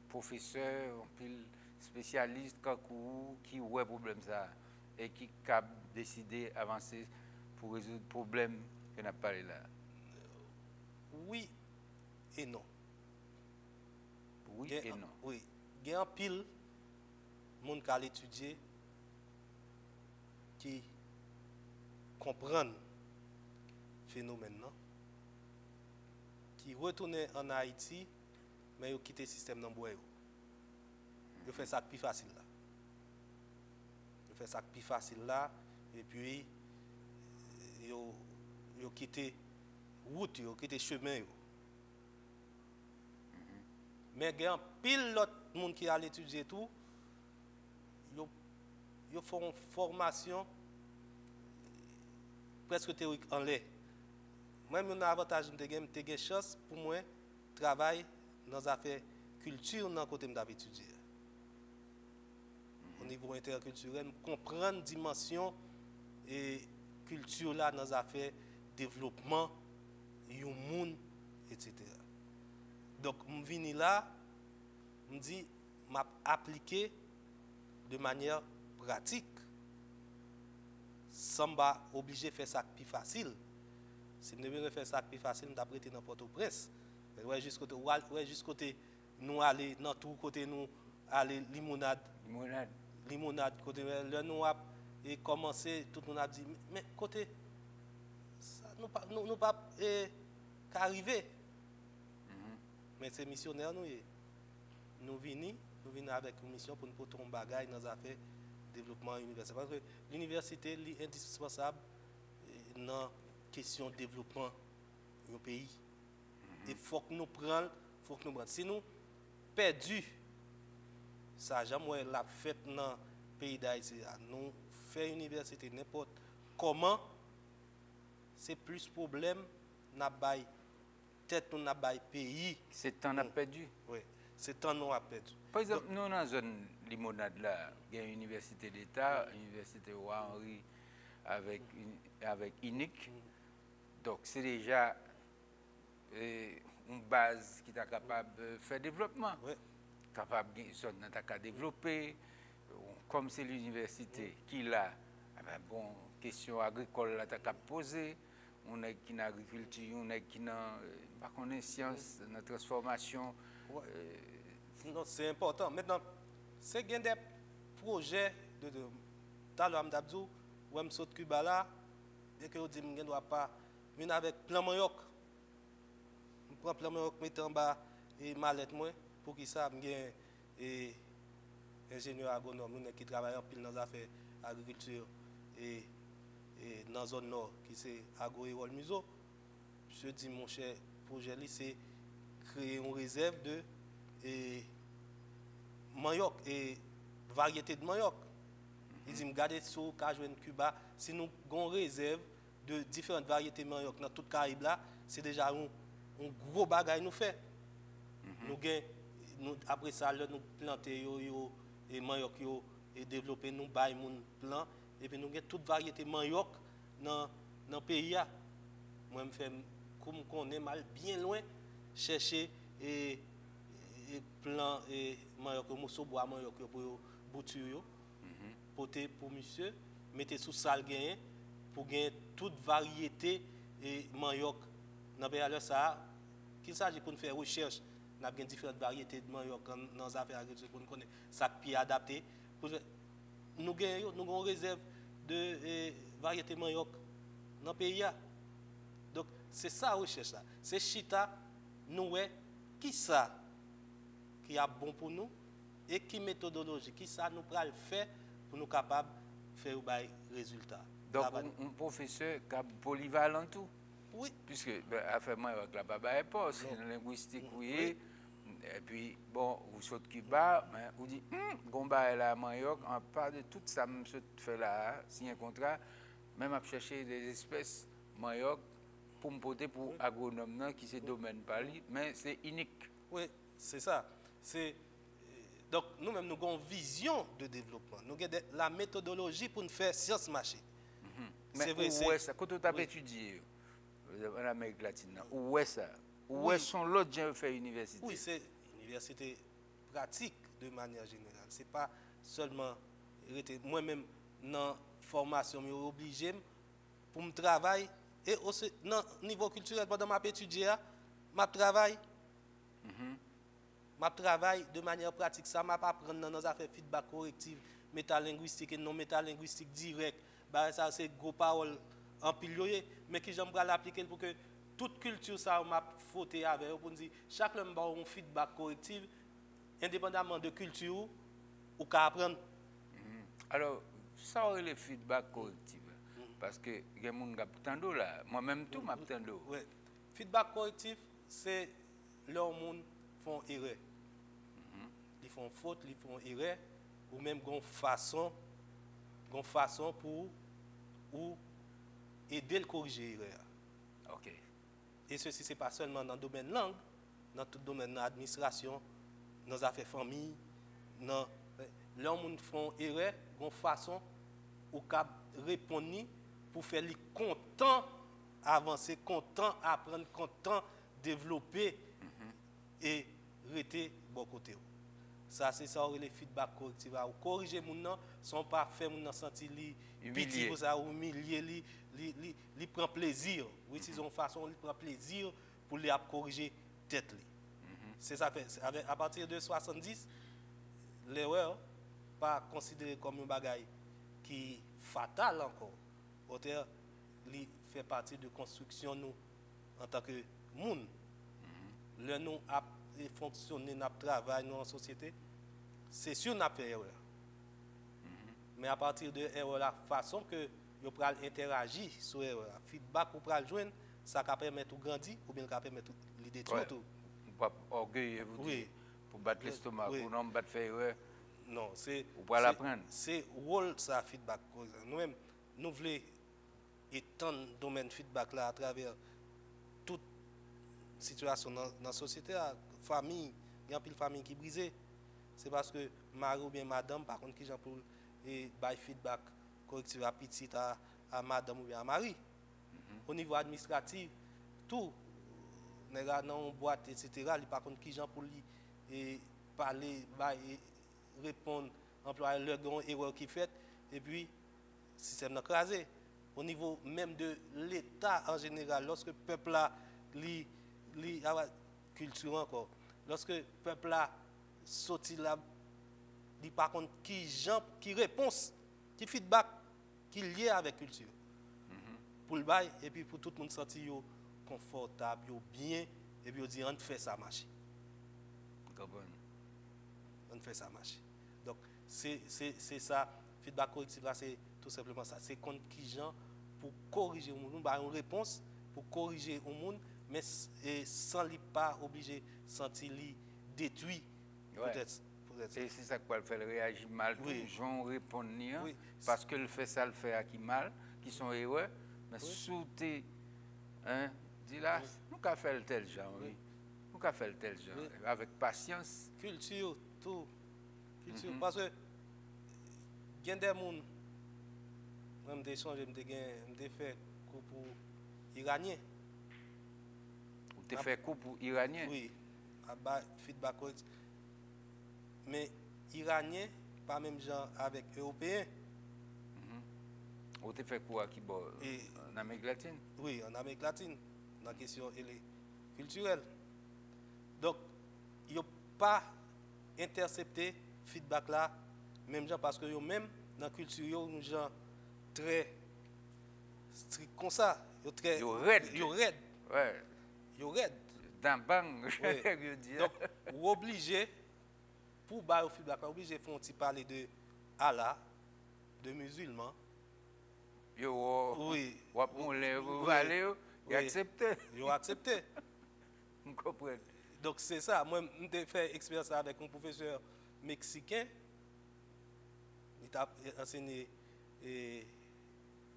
Speaker 4: professeur, pile spécialiste qui voit problème ça et qui cap décider avancer pour résoudre le problème que n'a parlé là?
Speaker 5: Oui et non.
Speaker 4: Oui et non.
Speaker 5: Oui, il y a un pile monde qui a étudié qui comprennent le phénomène, qui retournent en Haïti, mais ils quittent le système dans le bois. Ils font ça plus facile là. Ils font ça plus facile là, et puis ils quittent la route, ils quittent le chemin. Mais il y a un pile d'autres monde qui a étudié tout, ils font une formation presque théorique en l'air. Moi, j'ai un avantage, j'ai une chance pour moi de travailler dans les affaires culture dans le côté où étudié. Au niveau interculturel, comprendre la dimension et culture là dans les affaires développement, du monde, etc. Donc, je viens là, je dis, je appliquer de manière pratique, sans pas obligé de faire ça plus facile. Si je veux faire ça plus facile, je vais prêter dans Port-au-Prince. Ouais, juste côté nous aller dans tout côté nous aller limonade. Côté là nous a commencé tout le monde a dit mais côté ça nous pas qu'arriver. Mais c'est missionnaire nous venons avec une mission pour nous porter un bagage dans les affaires développement universitaire. Parce que l'université est indispensable dans la question de développement du pays. Il faut que nous prenions, Si nous perdons, ça jamais la fête dans le pays d'Haïti, nous faisons l'université n'importe comment, c'est plus problème dans le tête nous le pays.
Speaker 4: C'est temps à perdu.
Speaker 5: Oui, c'est temps nous a perdu.
Speaker 4: Par exemple, nous dans la zone limonade là, il y a une université d'État, l'université Henri avec INIC. Donc c'est déjà une base qui est capable de faire développement. Oui. Capable de développer. Comme c'est l'université qui l'a, bon, question agricole là, tu as posé. On est qui dans l'agriculture, on est qui dans science, dans la transformation.
Speaker 5: Ouais. C'est important. Maintenant, c'est qu'il y a des projets de Talou D'Abdou, ou M. Cuba là, dès que vous dites que je ne dois pas venir avec plan Mayoc. Je prends plan Mayoc, mettre en bas et mallette moi pour qu'il ça, et ingénieur agronome qui travaille en pile dans les affaires agriculture et dans la zone nord qui c'est Agro et Muso. Je dis mon cher projet c'est créer une réserve de manioc et variété de manioc. Il dit regardez sur Cajouen Cuba si nous avons une réserve de différentes variétés de manioc dans toute Caraïbe là, c'est déjà un gros bagage nous fait. Nous après ça nous planter et manioc et développer nous bail mon plan et puis nous avons toute variété manioc dans le pays. Moi, je fais comme on est mal bien loin, chercher et plan et manioc, morceau bois manioc pour bouture, pour monsieur, mettez sous salle gagné pour gagner toute variété et manioc. Dans le pays, ça, qu'il s'agit pour nous faire recherche, nous avons différentes variétés de manioc dans les affaires agricoles pour nous connaître ça qui est adapté. Nous avons une réserve de variétés de manioc dans le pays. Donc, c'est ça la recherche. C'est chita, nous, qui ça qui est bon pour nous et qui méthodologie, qui ça nous pourra le faire pour nous capables de faire des résultats.
Speaker 4: Donc, un professeur qui est polyvalent tout.
Speaker 5: Oui.
Speaker 4: Puisque, affaire manioc, la baba est pas, c'est linguistique, oui. Et puis, bon, vous sautez Cuba, mais vous dites, Gomba est là, manioc, en part de tout ça, je fais là, signer un contrat, même à chercher des espèces manioc pour me porter pour agronome qui c'est domaine par lui, mais c'est unique.
Speaker 5: Oui, c'est ça. Donc, nous-mêmes, nous avons une vision de développement. Nous avons la méthodologie pour nous faire science marché.
Speaker 4: Mais où est ça? Quand on a étudié en Amérique latine, où est ça? Où est son l'autre gens fait université?
Speaker 5: Oui, c'est une université pratique de manière générale. Ce n'est pas seulement moi-même dans la formation, je suis obligé pour me travailler. Et aussi, dans le niveau culturel, pendant ma étudier, je travaille. Je travaille de manière pratique. Ça m'a pas apprendre dans nos affaires feedback correctif, métalinguistique et non métalinguistique direct. Bah, ça, c'est gros paroles en pilier, mais que j'aimerais l'appliquer pour que toute culture, ça m'a fauté avec. Pour dire, chaque homme a un feedback correctif, indépendamment de culture, ou qu'à apprendre.
Speaker 4: Alors, ça aurait le feedback correctif. Parce que il y a des gens qui ont là. Moi-même, tout m'a tendo.
Speaker 5: Oui. Feedback correctif, c'est leurs gens font erreur. Ils font faute, ils font erreur, ou même une façon pour ou aider le corriger l'erreur.
Speaker 4: OK.
Speaker 5: Et ceci, ce n'est pas seulement dans le domaine langue, dans tout le domaine de l'administration, dans les affaires famille, dans les gens font erreur, une façon ou cap répondre pour faire les content avancer, content apprendre, content développer et rester bon côté. Ça c'est ça les feedback correctif. Corriger mon nom, sont pas faire mon sentir petit pour ça humilier, li prend plaisir. Oui, c'est une façon il prend plaisir pour les corriger tête li. C'est ça fait à partir de 70 l'erreur pas considéré comme un bagage qui fatal encore. Auteur li fait partie de construction nous en tant que monde. Le nous a fonctionner n'a travail en société, c'est sûr n'a fait erreur. Mais à partir de erreur la façon que yo pral interagir sur erreur, feedback pour pral joindre, ça va permettre de grandir ou bien ça permettre de détruire tout.
Speaker 4: Pour orgueil vous dire, pour battre l'estomac, pour non battre faire erreur.
Speaker 5: Non, c'est
Speaker 4: pour l'apprendre.
Speaker 5: C'est rôle ça feedback. Nous-mêmes nous voulons étendre le domaine feedback là à travers toute situation dans la société, la famille, il y a une famille qui est brisée. C'est parce que mari ou bien madame, par contre, qui j'ai pour et feedback correctif à petite à madame ou bien à mari. Au niveau administratif, tout, dans une boîte, etc., par contre, qui j'ai pour lui et parler, et répondre, employer leur erreur qui fait, et puis, le système n'a crasé. Au niveau même de l'État en général, lorsque le peuple a culture encore, lorsque le peuple a sorti là, dit par contre qui réponse, qui feedback, qui lié avec culture. Pour le bail, et puis pour tout le monde sentir confortable, bien, et puis on dit on fait ça marcher. On fait ça marcher. Donc c'est ça, feedback correctif là, c'est tout simplement ça. C'est contre qui gens pour corriger le monde, une réponse pour corriger le monde, mais sans lui pas obligé de sentir lui détruit. Peut-être.
Speaker 4: C'est ça qui va le faire réagir mal.
Speaker 5: Oui.
Speaker 4: Les gens répondent
Speaker 5: oui.
Speaker 4: Parce que le fait ça, le fait à qui mal, qui sont heureux. Mais sous tes. Hein, dis là, nous avons fait tel genre, oui. Nous avons fait tel genre. Avec patience.
Speaker 5: Culture, tout. Culture. Parce que il y a des gens Moi, je changé, je fait cours pour iranien.
Speaker 4: Ou tu fait cours pour iranien?
Speaker 5: Oui, feedback correct. Mais iranien, pas même genre avec européen.
Speaker 4: Ou tu fait cours à qui en Amérique latine?
Speaker 5: Oui, en Amérique latine, dans la question culturelle. Donc, il n'y a pas intercepté feedback là, même genre parce que même dans la culture, nous gens très strict comme ça.
Speaker 4: Yo raide.
Speaker 5: Yo raide.
Speaker 4: Ouais.
Speaker 5: Yo raide.
Speaker 4: Dans bang,
Speaker 5: Oui.
Speaker 4: je dis.
Speaker 5: Donc, vous obligé, pour bailler au feedback, vous obligé de faire parler de Allah, de musulmans.
Speaker 4: Yo,
Speaker 5: Oui.
Speaker 4: vous allez, vous acceptez.
Speaker 5: Vous acceptez.
Speaker 4: Vous comprenez?
Speaker 5: Donc, c'est ça. Moi, j'ai fait expérience avec un professeur mexicain. Il a enseigné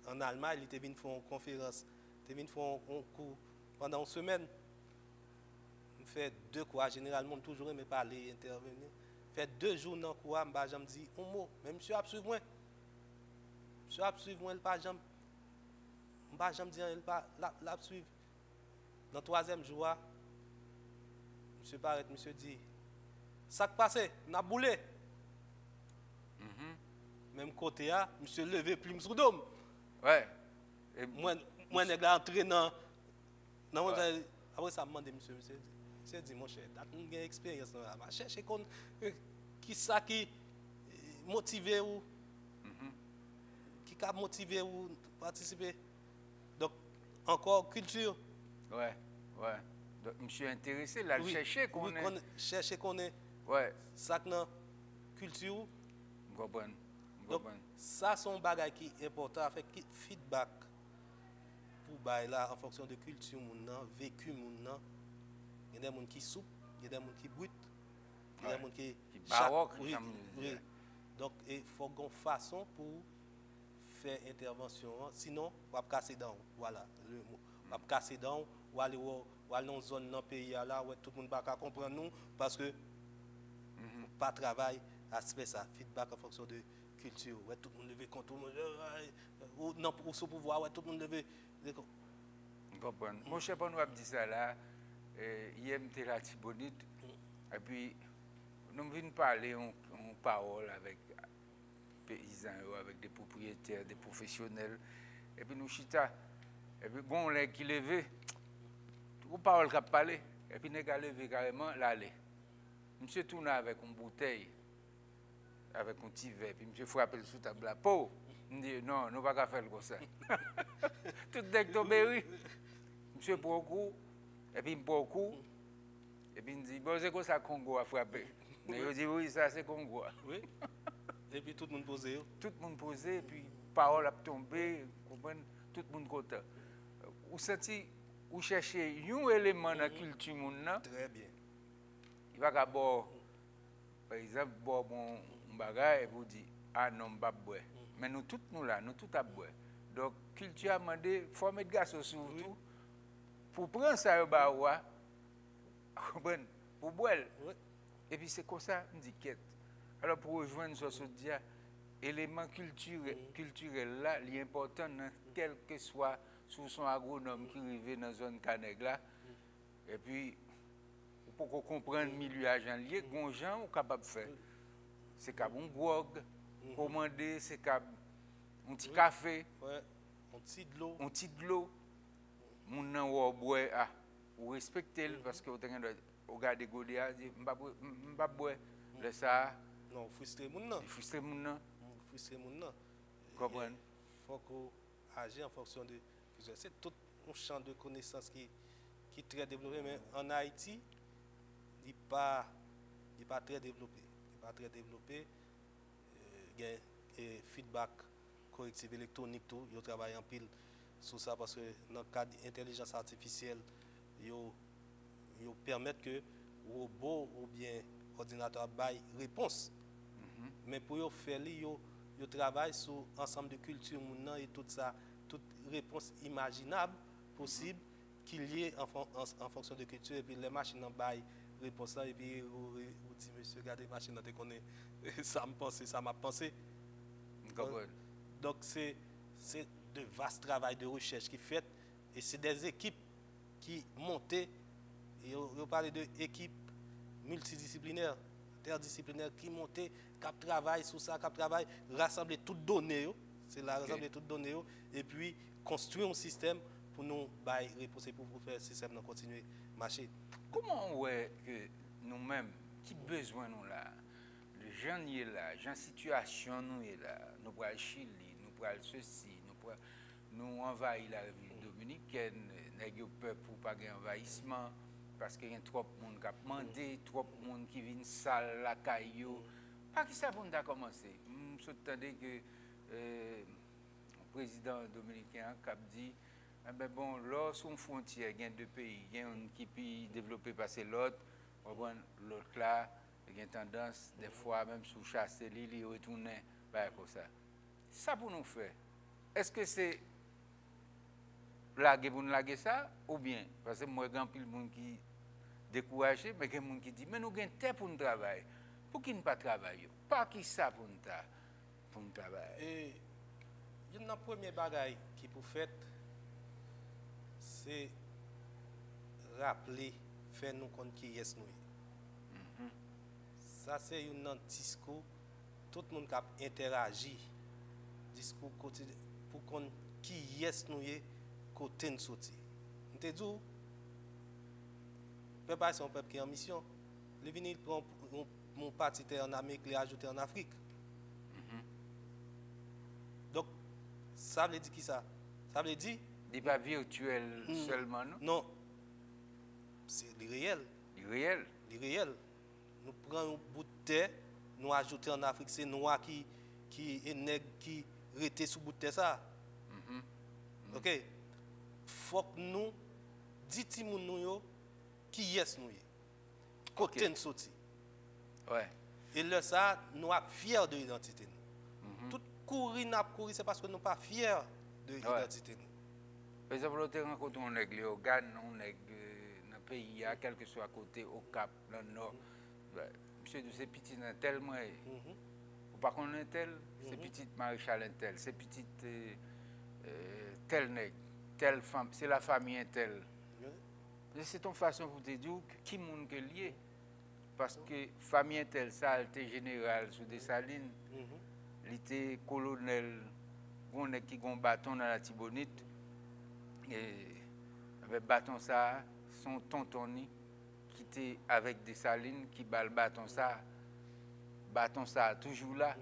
Speaker 5: en Allemagne. Il était venu faire une conférence. Il était venu faire un cours pendant une semaine. Il fait 2 cours. Généralement, je toujours aimé parler, intervenir. Il fait 2 jours dans le cours. Je me dis un mot. Mais monsieur a suivi moi. Monsieur a suivi moi. Il pas jamais. Je me dis il pas la suivre. Dans le 3e jour, monsieur paraît, monsieur dit, ça qui passe, on a boulé. Même côté, monsieur levé plume sous dôme.
Speaker 4: Ouais. Et
Speaker 5: moi, je suis entré dans. Après ça, je demande monsieur dit, mon cher, tu as une expérience. Je vais chercher qui ça qui motive ou. Qui a motivé ou participer. Donc, encore culture.
Speaker 4: Ouais, ouais. Donc, je suis intéressé là,
Speaker 5: Oui,
Speaker 4: chercher qu'on
Speaker 5: oui,
Speaker 4: est.
Speaker 5: Chercher qu'on est.
Speaker 4: Ouais.
Speaker 5: Ça que dans culture.
Speaker 4: Je comprends.
Speaker 5: Donc, ça, c'est un bagage qui est important, avec feedback pour bailler là en fonction de culture, vécu, il y a des gens qui soupe, il y a des gens qui brut, il y a des gens qui
Speaker 4: baroque.
Speaker 5: Oui. Donc, il faut qu'on façon pour faire intervention, sinon, on va casser dans. Voilà le mot. On va casser dans, ou aller dans une zone dans le pays là, où tout le monde ne va pas comprendre nous, parce que pas travail, aspect ça, feedback en fonction de culture, ouais, tout le monde levé contre tout le monde, ou non, pour ce pouvoir, ouais, tout le monde levé.
Speaker 4: Je comprends. Mon cher, on nous a dit ça là, hier, j'étais là, Tibonite, et puis, nous venons parler en parole avec des paysans, avec des propriétaires, des professionnels, et puis nous chita, et puis bon, les qui levé, tout parole qui a parlé, et puis nous avons levé carrément l'aller. Monsieur tourne avec une bouteille, avec un petit verre, puis monsieur frappe sous table la peau. Il dit non, nous ne pouvons pas faire comme ça. Tout dès que tombe, monsieur prend un coup, et puis il prend un coup, et puis il dit bon, c'est quoi ça Congo a frappé? Il dit oui, ça c'est Congo.
Speaker 5: Oui. Et puis tout le monde posé.
Speaker 4: Tout le monde posé, et puis parole a tombé, tout le monde content. Vous sentez, vous cherchez un élément dans la culture.
Speaker 5: Très bien.
Speaker 4: Il va d'abord, par exemple, bon bagage et vous dit ah non, pas boire. Mais nous tous nous là, nous tous à boire. Donc culture a demandé faut mettre garçon surtout pour prendre ça pour boire. Et puis c'est comme ça, on dit quête. Alors pour rejoindre ce dia élément culturel là, l'important quel que soit sous son agronome qui arrive dans la zone Canègue là. Et puis pour comprendre le milieu agent lié, les gens sont capables de faire. C'est comme un grog, commander, c'est comme un petit café,
Speaker 5: un petit de l'eau.
Speaker 4: Un petit de l'eau. Mon nom boire, ou respecter parce que vous regardez Goliath, je ne vais pas boire. Ça.
Speaker 5: Non, frustrer mon nom.
Speaker 4: Frustrer mon nom.
Speaker 5: Frustrer mon nom.
Speaker 4: Comprendre.
Speaker 5: Il faut qu'on agisse en fonction de. C'est tout un champ de connaissances qui est très développé, mais en Haïti, il n'est pas très développé. Il n'est pas très développé. Il y a un feedback correctif électronique, tout. Il travaille en pile sur ça parce que dans le cadre d'intelligence artificielle, il permet que robot ou bien ordinateur baille réponse. Mais pour faire il travaille sur ensemble de cultures et tout ça, toute réponse imaginable possible qu'il y ait en fonction de culture et puis les machines baillent réponse là et puis vous dit monsieur regardez machine là connaît ça me pense ça m'a pensé. Donc c'est de vastes travail de recherche qui fait et c'est des équipes qui montent et on parle de équipes multidisciplinaires, interdisciplinaires qui montent, qui travaillent sur ça, qui travaillent, rassembler toutes données, c'est là rassembler toutes données et puis construire un système pour nous reposer pour faire le système nous continuer à marcher.
Speaker 4: Comment ouais que nous-mêmes qui besoin nous là, le gens y est là, gens situation nous est là, nous pour le Chili, nous pour ceci, nous envahir la République dominicaine, n'ayons peur pour pas un envahissement parce qu'il y a trop de monde qui a demandé, trop de monde qui vient sale la caillou. Pas qui ça pour nous commencer. Je m'attendais que le président dominicain a dit ben bon, là, sur une frontière, il y a deux pays, il y a un qui peut développer passer l'autre, l'autre là, il y a une tendance, des fois, même sous chasser, il retourne, comme ça. Ça pour nous faire, est-ce que c'est laguer pour nous laguer ça, ou bien, parce que moi, il y a un monde qui découragé, mais il y a un monde qui dit, mais nous avons un temps pour nous travailler, pour qui ne pas travailler, pas qui ça pour nous travailler.
Speaker 5: Et il y a un premier bagage qui pour faire, c'est rappeler, faire nous compte qui est nous. Ça, c'est un discours, tout le monde qui a interagi, discours quotidien, pour qu'on qui est nous, côté nous sorti. On te dit, le peuple c'est un peuple qui est en mission. Le vinyle prend mon parti en Amérique, les ajouté en Afrique. Donc, ça veut dire qui ça? Ça veut dire.
Speaker 4: Des pas virtuel seulement, non?
Speaker 5: Non. C'est le réel.
Speaker 4: Le réel.
Speaker 5: Le réel. Nous prenons un bout de terre, nous ajoutons en Afrique, c'est noir qui rete sous bout de terre ça. OK. Faut que nous disions nous qui est nous. Côté nous sorti.
Speaker 4: Ouais.
Speaker 5: Et là ça nous sommes fiers de l'identité. Tout courir n'a courir c'est parce que nous ne sommes pas fiers de l'identité.
Speaker 4: Par exemple, on rencontre un nègre au Ghana, un nègre dans le pays, quel que soit à côté, au Cap, dans le Nord. Monsieur, c'est petit tellement. Ou pas qu'on est tel, c'est petit maréchal tel, c'est petit tel nègre, telle femme, c'est la famille tel. C'est une façon pour te dire qui monde que lié. Parce que famille tel, ça, était général sous des salines, il était colonel, on est qui a un bâton dans la Tibonite. Et avec bâton ça, son tonton qui était avec des salines qui bat le bâton ça toujours là.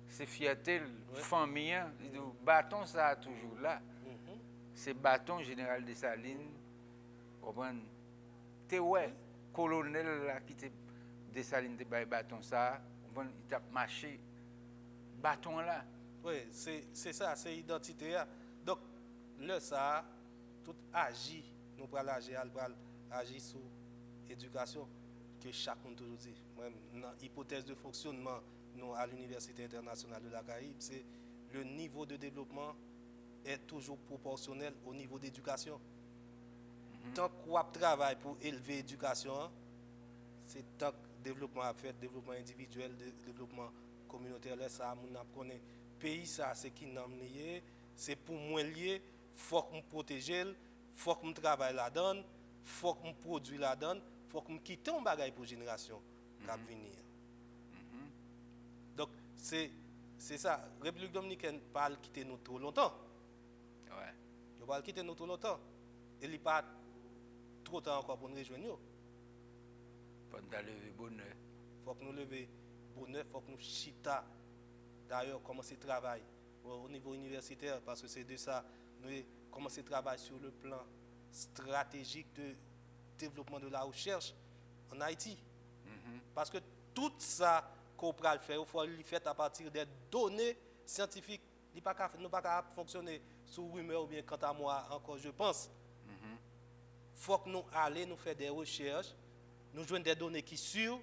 Speaker 4: C'est fierté, famille, bâton ça toujours là. C'est bâton général des salines, t'es ouais, colonel là qui était des salines, t'es bâton ça, il t'a marché, bâton là.
Speaker 5: Oui, c'est ça, c'est l'identité. Donc, là, ça, tout agit, nous prenons agir sur l'éducation, que chacun toujours dit. Dans l'hypothèse de fonctionnement nous, à l'Université internationale de la Caraïbe, c'est le niveau de développement est toujours proportionnel au niveau d'éducation. Tant qu'on travaille pour élever l'éducation, c'est tant que développement à faire, développement individuel, développement communautaire, là, ça, nous apprenons. Pays, ça, c'est qui nous lié, c'est pour moi lié. Il faut que je protège, il faut que je travaille là-dedans, il faut que je produise là-dedans, il faut que je quitte un bagage pour la génération qui va venir. Donc, c'est ça. La République dominicaine parle quitter nous trop longtemps.
Speaker 4: Ouais.
Speaker 5: Il parle quitter nous trop longtemps. Et il n'y a pas trop de temps encore pour nous rejoindre.
Speaker 4: Il faut nous lever bonheur.
Speaker 5: Il faut que nous lever bonheur, il faut que nous chita. D'ailleurs, commencer le travail au niveau universitaire, parce que c'est de ça, nous commencer le travail sur le plan stratégique de développement de la recherche en Haïti. Parce que tout ça qu'on peut le faire, il faut le faire à partir des données scientifiques. Il ne peut pas fonctionner sous rumeur ou bien quant à moi encore, je pense. Il faut que nous allions nous faire des recherches, nous jouons des données qui sont sûres,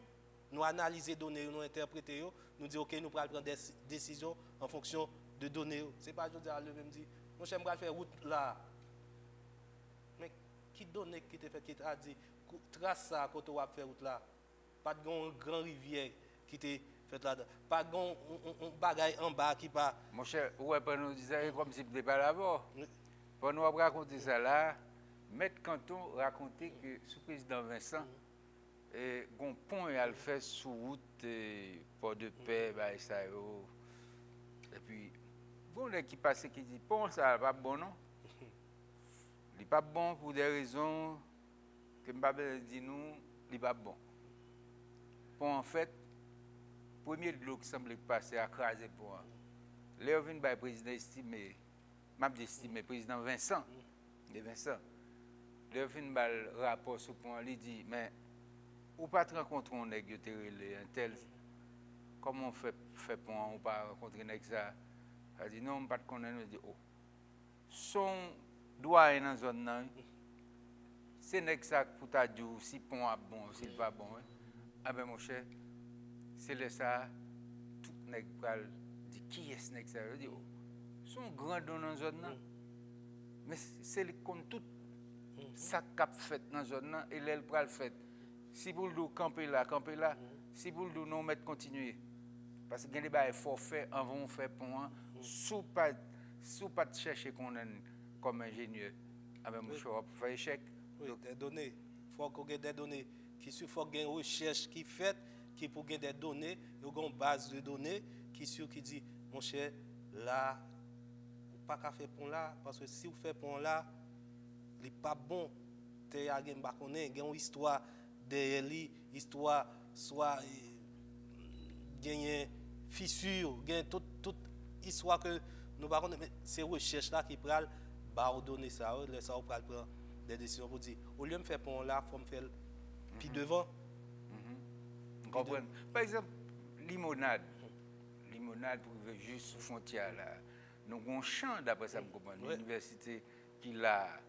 Speaker 5: nous analyser les données, nous interpréter, nous dire ok, nous pourrons prendre des décisions en fonction de données. Ce n'est pas je dis à lever me dire, mon cher, je vais faire route là. Mais qui donne qui te fait, qui t'a dit, trace ça quand on va faire route là. Pas de grande rivière qui te fait là-dedans. Pas gon on bagaille en bas qui pas.
Speaker 4: Mon cher, ouais, pour nous dire ça comme si c'était pas là-bas. Pour nous raconter ça là, Maître Canton racontait que sous président Vincent, un pont a le fait sous route Port de Paix, bah, ça, et puis, bon, qui passe qui dit, pont ça pas bon non? Il n'est pas bon pour des raisons que je ne peux pas dire nous, il n'est pas bon. Pont en fait, premier de l'eau qui semble passer à craser pour un. Là, on vient le président estimé, le président Vincent, de Vincent. Là, on vient le rapport sur le point, il dit, mais ou pas te rencontrer un nègre, un tel, comment on fait pont, ou pas rencontrer un nègre ça? Il dit, non, on ne pas te connaître, il dit, oh, son doigt dans la zone, c'est nègre ça pour ta dire si le pont est bon, si il pas bon. Ah ben mon cher, c'est là ça, tout nègre pral dit qui est ce nègre ça? Il dit oh, son grand don dans zone là. Mais c'est comme tout ça qu'a fait dans zone là et l'elle pral fait. Si vous le camper là, si vous le non mettre continuer. Parce que les bail forfait avant faire pont sous pas chercher qu'on comme ingénieur. Ah ben mon cher, on faire échec.
Speaker 5: Oui, des données. Il faut qu'on ait des données. Il faut qu'il y ait une recherche qui est faite, qui pour gagner des données, il y a une base de données qui dit, mon cher, là, vous ne pouvez pas faire pont là, parce que si vous faites pont là, il n'est pas bon. Il y a une histoire derrière lui, histoire, soit il y a une fissure, il y a toute histoire que nous ne pouvons pas. Mais ces recherches-là qui prennent, donner ça, ça va prendre des décisions pour dire, au lieu de faire pont là, il faut me faire. Puis devant.
Speaker 4: Par exemple, limonade pour juste sous frontière là. Nous avons un champ d'après ça, l'université qui l'a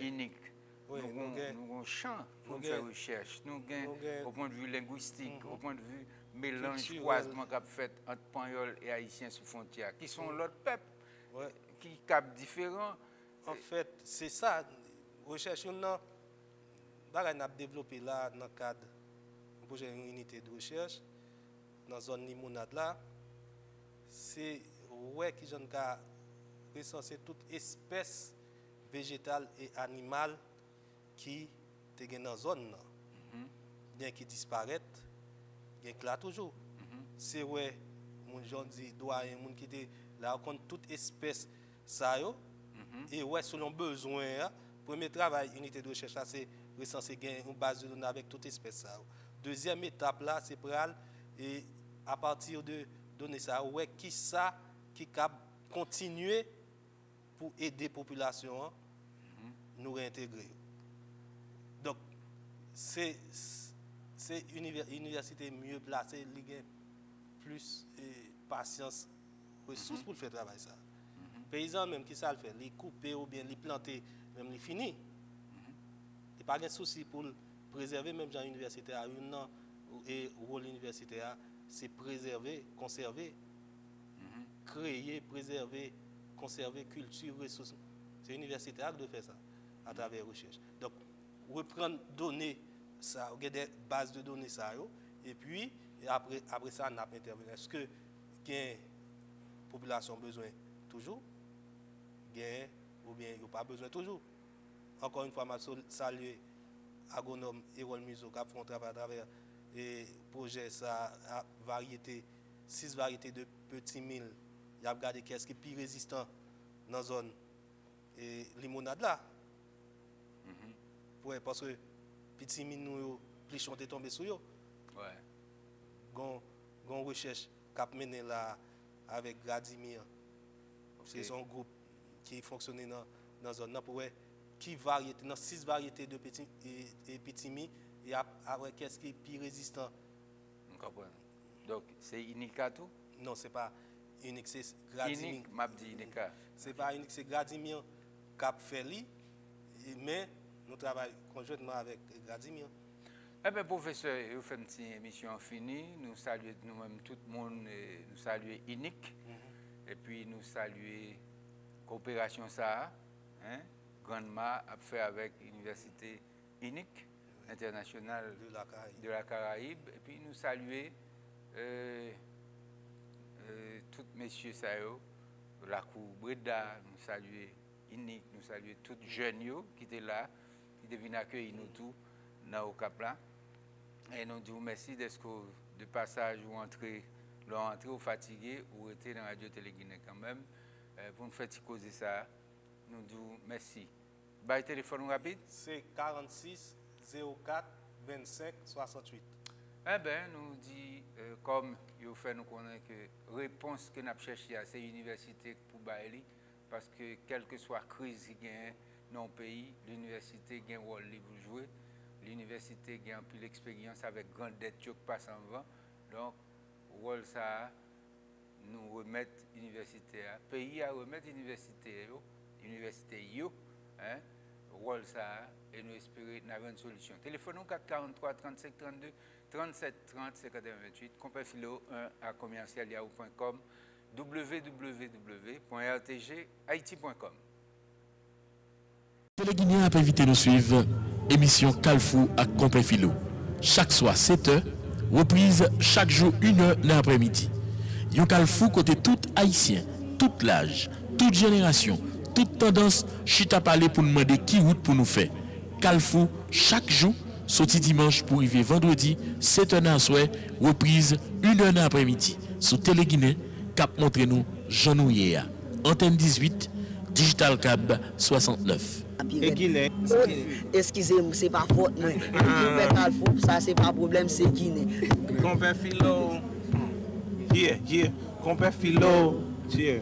Speaker 4: unique. Nous avons un champ pour faire recherche. Nous avons au point de vue linguistique, au point de vue mélange, croisement qu'a fait entre Panyol et Haïtiens sous frontière, qui sont l'autre peuple, qui capent différents.
Speaker 5: En fait, c'est ça. Recherche, on a développé là dans le cadre d'un projet d'une unité de recherche dans la zone limonade là. C'est qui j'en ai recensé toute espèce végétale et animale qui est dans la zone. Bien qui disparaît, bien qui là toujours. C'est ouais, mon gens dit doyen, mon qui était là contre toute espèce ça yo. Et ouais, selon besoin. Premier travail, unité de recherche, c'est recenser une base de données avec toute espèce. Deuxième étape, là, c'est pour et à partir de données ça, ouais, qui ça qui cap continuer pour aider la population à nous réintégrer. Donc, c'est une université mieux placée, qui a plus patience, ressources pour faire travail ça. Paysans même qui ça le fait, les couper ou bien les planter, même les finir. Il n'y a pas de souci pour préserver, même dans l'université, et le rôle universitaire, c'est préserver, conserver, créer, préserver, conserver culture, ressources. C'est universitaire qui doit faire ça à travers la recherche. Donc, reprendre données, ça, il y a des bases de données, ça, et puis après ça, on a intervenu. Est-ce que la population a besoin toujours? Ou bien il n'y a pas besoin toujours. Encore une fois, je salue agronome Erol Muzo qui a fait un travail à travers le projet, ça a variété, 6 variétés de petits milles. Il a regardé qu'est-ce qui est plus résistant dans la zone et limonade là. Ouais, parce que petits milles, nous, plus sont tombés sur eux. Ouais. Une recherche qui a mené là avec Gradimir. C'est son groupe qui fonctionnait dans la zone pour voir qui variété, dans 6 variétés de petits mis et après qu'est-ce qui est plus résistant.
Speaker 4: Je comprends. Donc c'est Inika tout?
Speaker 5: Non, ce n'est pas unique, c'est Gradimir. Ce n'est pas unique, c'est Gradimir qui a fait lui, mais nous travaillons conjointement avec Gradimir.
Speaker 4: Eh bien, professeur, vous faites une petite émission finie. Nous saluons nous-mêmes tout le monde, nous saluons Unique. Et puis nous saluons Coopération Sahara, grandement à faire avec l'Université Unique internationale
Speaker 5: de la Caraïbe.
Speaker 4: Et puis nous saluons tous messieurs ça la cour Breda, nous saluons Inic, nous saluons tous les jeunes qui étaient là, qui devaient accueillir nous tous dans le Cap là. Et nous disons merci d'être de passage ou entrer ou fatigué ou été dans la radio Télé-Guinée quand même. Pour nous faire causer ça, nous disons merci. By téléphone rapide?
Speaker 5: C'est 46 04 25 68.
Speaker 4: Eh bien, nous dit, comme il fait nous connaître que la réponse que nous avons cherchée, c'est l'université pour Baili, parce que quelle que soit la crise qui gagne dans le pays, l'université a un rôle pour jouer. L'université a un peu d'expérience avec grande dette qui passe en vent. Donc, le rôle ça, nous remettre l'université, le pays à remettre l'université, hein, rôle ça, et nous espérer avoir une solution. Téléphone 443 35 32 37 30 58, Compefilo 1 à commercial.yahoo.com, www.rtghaiti.com.
Speaker 1: Les Guinéens peuvent inviter nous suivre émission Calfou à Compefilo. Chaque soir 7h, reprise chaque jour 1h dans l'après-midi. Yon Calfou côté tout haïtien, toute l'âge, toute génération, toute tendance, chita parler pour nous demander qui route pour nous faire. Calfou chaque jour, sorti dimanche pour arriver vendredi, 7h dans le soir, reprise 1h dans l'après-midi. Sous Télé-Guinée, cap montre nous Jean-Nouye. Antenne 18, Digital Cab 69.
Speaker 3: Et Guinée.
Speaker 2: Excusez-moi, c'est pas faute. Ça, c'est pas problème, c'est Guinée.
Speaker 3: Compefilo. Yeah. Compefilo. Yeah.